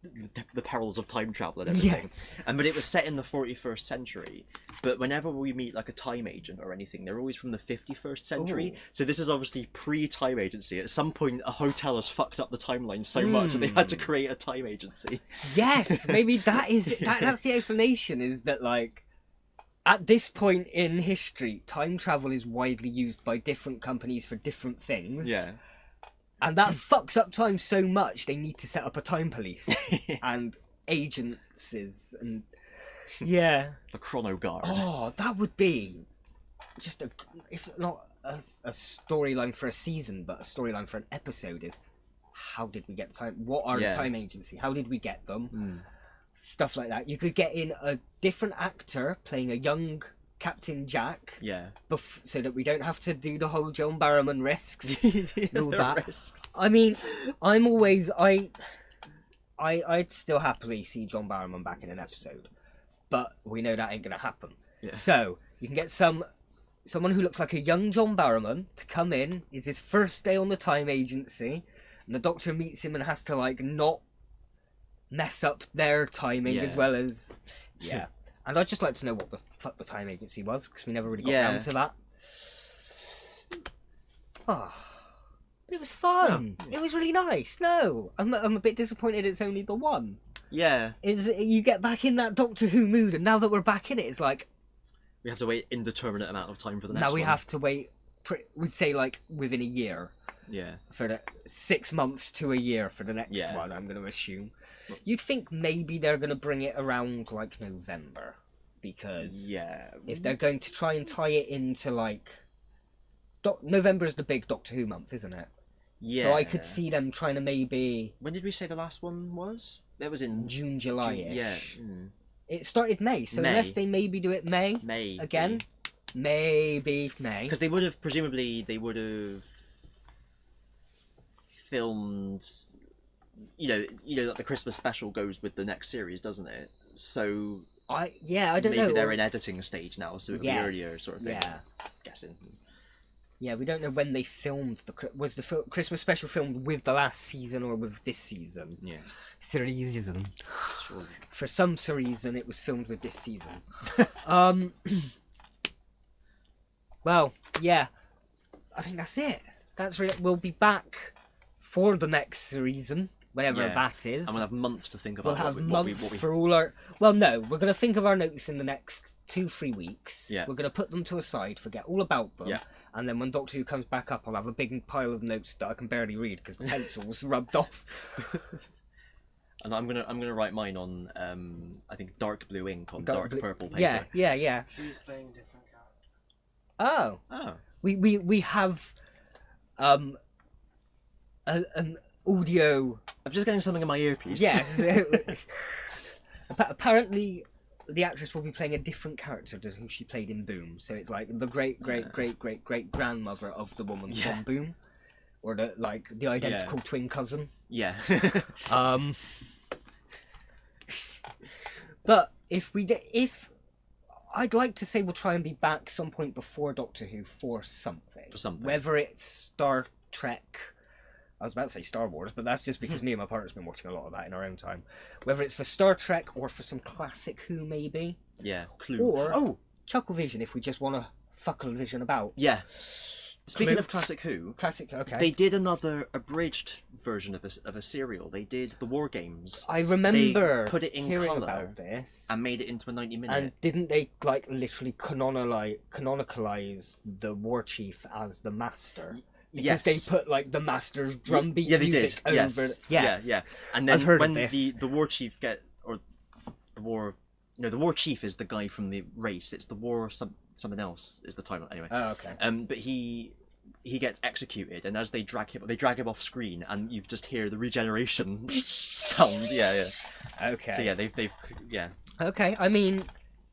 the perils of time travel and everything. Yes. But it was set in the 41st century. But whenever we meet like a time agent or anything, they're always from the 51st century. Ooh. So this is obviously pre-time agency. At some point, a hotel has fucked up the timeline so much that they've had to create a time agency. Yes, maybe that's the explanation, is that like at this point in history, time travel is widely used by different companies for different things. Yeah. And that fucks up time so much they need to set up a time police and agencies and The Chrono Guard. Oh, that would be just if not a storyline for a season, but a storyline for an episode. Is how did we get time? What are the time agency? How did we get them? Stuff like that. You could get in a different actor playing a young Captain Jack. Yeah. So that we don't have to do the whole John Barrowman risks. And all that. Risks. I mean, I'm always I'd still happily see John Barrowman back in an episode, but we know that ain't gonna happen. Yeah. So you can get someone who looks like a young John Barrowman to come in. It's his first day on the time agency, and the Doctor meets him and has to like not mess up their timing as well as And I'd just like to know what the fuck the time agency was, because we never really got down to that. Oh, but it was fun. Yeah. It was really nice. No, I'm a bit disappointed it's only the one. Yeah. You get back in that Doctor Who mood, and now that we're back in it, it's like We have to wait indeterminate amount of time for the next now one. we have to wait. We'd say like within a year. Yeah. For the 6 months to a year for the next one, I'm going to assume. You'd think maybe they're going to bring it around like November, because if they're going to try and tie it into like November is the big Doctor Who month, isn't it? Yeah. So I could see them trying to maybe When did we say the last one was? That was in June, July-ish. Yeah. It started May, so May. unless they maybe do it May again, maybe May. Because they would have filmed, you know that the Christmas special goes with the next series, doesn't it? So I don't know. Maybe they're in editing stage now, so it'll be earlier, sort of thing. Yeah. I'm guessing. Yeah, we don't know when they filmed was the Christmas special filmed with the last season or with this season. Yeah. Season. Sure. For some reason, it was filmed with this season. Well, yeah, I think that's it. We'll be back for the next season, whenever that is. And we'll have months to think about. We'll have months for all our. Well, no, we're going to think of our notes in the next 2-3 weeks. Yeah. We're going to put them to a side, forget all about them. Yeah. And then when Doctor Who comes back up, I'll have a big pile of notes that I can barely read because the pencil's rubbed off. And I'm gonna write mine on I think dark blue ink on dark purple paper. Yeah. She's playing a different character. Oh. We have an audio. I'm just getting something in my earpiece. Yes. Apparently, the actress will be playing a different character to who she played in Boom. So it's like the great grandmother of the woman from Boom, or the identical twin cousin. Yeah. But if I'd like to say we'll try and be back some point before Doctor Who for something. Whether it's Star Trek. I was about to say Star Wars, but that's just because me and my partner's been watching a lot of that in our own time. Whether it's for Star Trek or for some classic Who, maybe. Yeah. Clue. Or Chucklevision, if we just want to Fucklevision about. Yeah. Speaking of classic Who, okay. They did another abridged version of a serial. They did the War Games. I remember they put it in hearing colour about this, and made it into a 90-minute. And didn't they like literally canonicalize the War Chief as the Master? Because they put like the Master's drumbeat music over. Yes. Yeah. And then I've heard when of this. the War Chief the War Chief is the guy from the race. It's the War someone else is the title anyway. Oh, okay. But he gets executed, and as they drag him off screen, and you just hear the regeneration sound. Yeah. Okay. So they've Okay, I mean,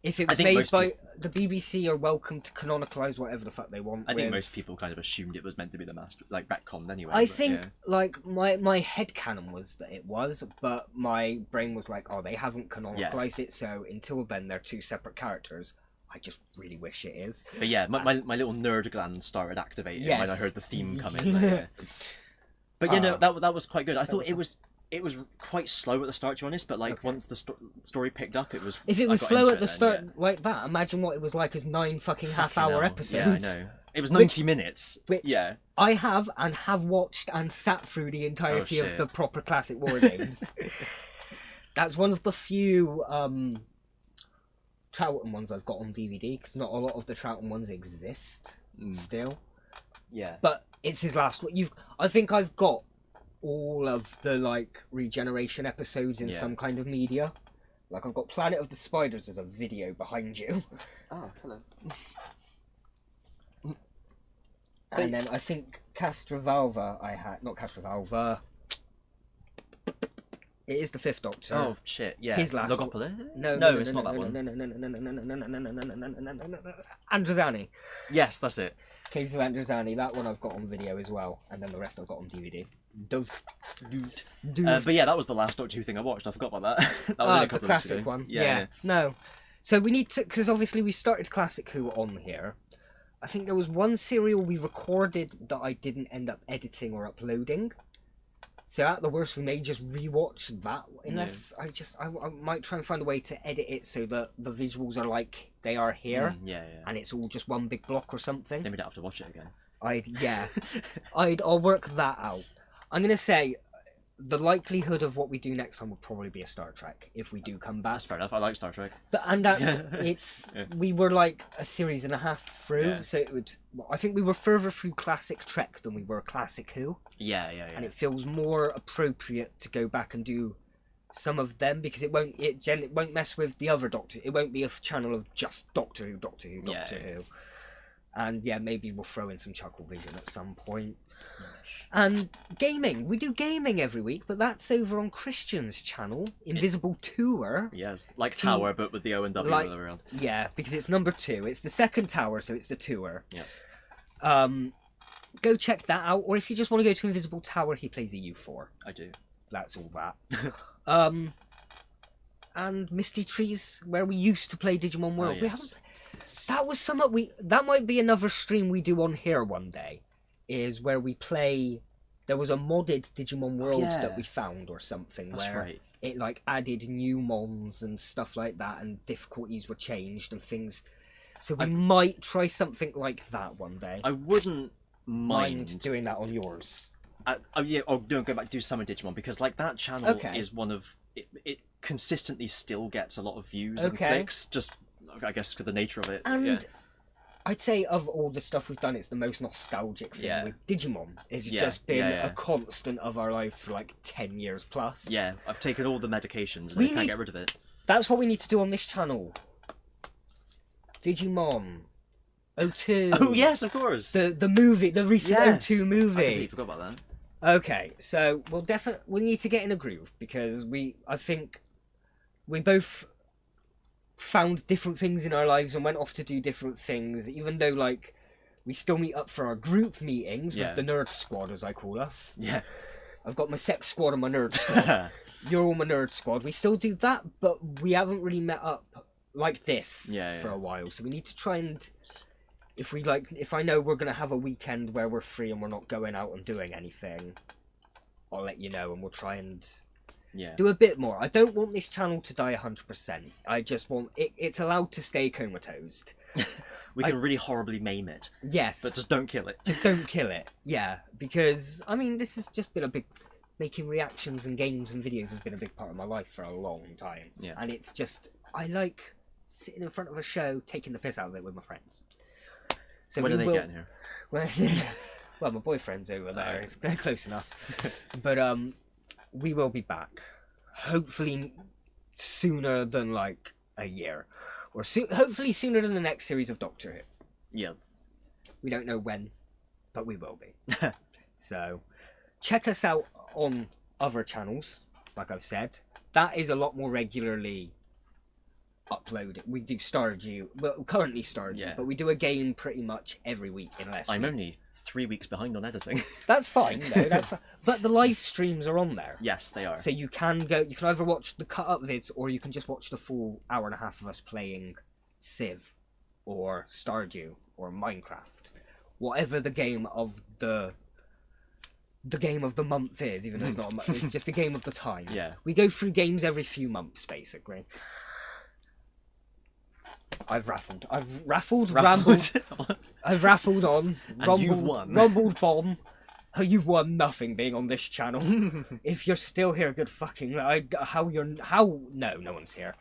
if it was made by the BBC, are welcome to canonicalize whatever the fuck they want. I think most people kind of assumed it was meant to be the Master, like retcon anyway. I think like my headcanon was that it was, but my brain was like, oh, they haven't canonicalized it, so until then they're two separate characters. I just really wish it is. But yeah, my little nerd gland started activating when I heard the theme come in. But that was quite good. I thought it was It was quite slow at the start, to be honest, but like once the story picked up, it was. If it I was got slow into at it the then, start yeah. like that, imagine what it was like as 9 fucking half-hour Hell, episodes. Yeah, I know. It was 90 minutes. Which yeah. I have watched and sat through the entirety of shit. the proper classic war games. That's one of the few Troughton ones I've got on DVD, because not a lot of the Troughton ones exist still. Yeah. But it's his last one. I think I've got all of the like regeneration episodes in some kind of media. Like I've got Planet of the Spiders as a video behind you. Oh, hello. And then I think Castrovalva not Castrovalva. It is the Fifth Doctor. Oh shit! Yeah. His last Logopolis? No, it's not that one. Androzani. Yes, that's it. Caves of Androzani. That one I've got on video as well, and then the rest I've got on DVD. But yeah, that was the last Doctor Who thing I watched. I forgot about that. That was only a the couple of weeks classic ago. one. Yeah. No. So we need to, because obviously we started Classic Who on here. I think there was one serial we recorded that I didn't end up editing or uploading. So at the worst, we may just rewatch that, unless I might try and find a way to edit it so that the visuals are like they are here, and it's all just one big block or something. Then we don't have to watch it again. I'll work that out. I'm gonna say the likelihood of what we do next time will probably be a Star Trek if we do come back. That's fair enough. I like Star Trek. But we were like a series and a half through, so it would. Well, I think we were further through Classic Trek than we were Classic Who. Yeah. And it feels more appropriate to go back and do some of them because it won't mess with the other Doctor. It won't be a channel of just Doctor Who, Who. And maybe we'll throw in some Chuckle Vision at some point. And gaming. We do gaming every week, but that's over on Christian's channel, Invisible Tour. Yes, like Tower, but with the O and W all around. Yeah, because it's number 2. It's the second Tower, so it's the Tour. Yes. Go check that out, or if you just want to go to Invisible Tower, he plays a U4. I do. That's all that. And Misty Trees, where we used to play Digimon World. Yes. We haven't. That was something that might be another stream we do on here one day. Is where we play. There was a modded Digimon World that we found or something. That's where right. It like added new mons and stuff like that, and difficulties were changed and things. So we might try something like that one day. I wouldn't mind doing that on yours. Or go back do Summer Digimon because like that channel is one of it consistently still gets a lot of views and clicks. Just I guess for the nature of it. And I'd say of all the stuff we've done, it's the most nostalgic thing. With Digimon, it's just been a constant of our lives for like 10 years plus. Yeah, I've taken all the medications and I can't get rid of it. That's what we need to do on this channel. Digimon 02. Oh yes, of course. The movie, the recent 02 movie. I completely forgot about that. Okay, so we need to get in a groove because I think we both found different things in our lives and went off to do different things, even though like we still meet up for our group meetings with the nerd squad, as I call us. Yeah, I've got my sex squad and my nerd squad. You're all my nerd squad. We still do that, but we haven't really met up like this for a while, so we need to try and if I know we're gonna have a weekend where we're free and we're not going out and doing anything, I'll let you know and we'll try and do a bit more. I don't want this channel to die 100%. I just want it's allowed to stay comatose. We can really horribly maim it. Yes. But just don't kill it. Just don't kill it. Yeah, because I mean this has just been a big making reactions and games and videos has been a big part of my life for a long time. Yeah. And it's just I like sitting in front of a show taking the piss out of it with my friends. So when are they getting here? Well, my boyfriend's over there. It's close enough. But we will be back. Hopefully sooner than like a year. Or hopefully sooner than the next series of Doctor Who. Yes. We don't know when, but we will be. So check us out on other channels, like I've said. That is a lot more regularly uploaded. We do Stardew, well, currently Stardew, but we do a game pretty much every week unless I'm only 3 weeks behind on editing. That's fine, no, that's fine. But the live streams are on there. Yes, they are. So you can either watch the cut up vids or you can just watch the full hour and a half of us playing Civ or Stardew or Minecraft. Whatever the game of the the game of the month is, even though it's not a month. It's just a game of the time. Yeah. We go through games every few months, basically. I've raffled, rambled. I've raffled on. And you've won. Rumbled bomb. You've won nothing being on this channel. If you're still here, good fucking... no one's here.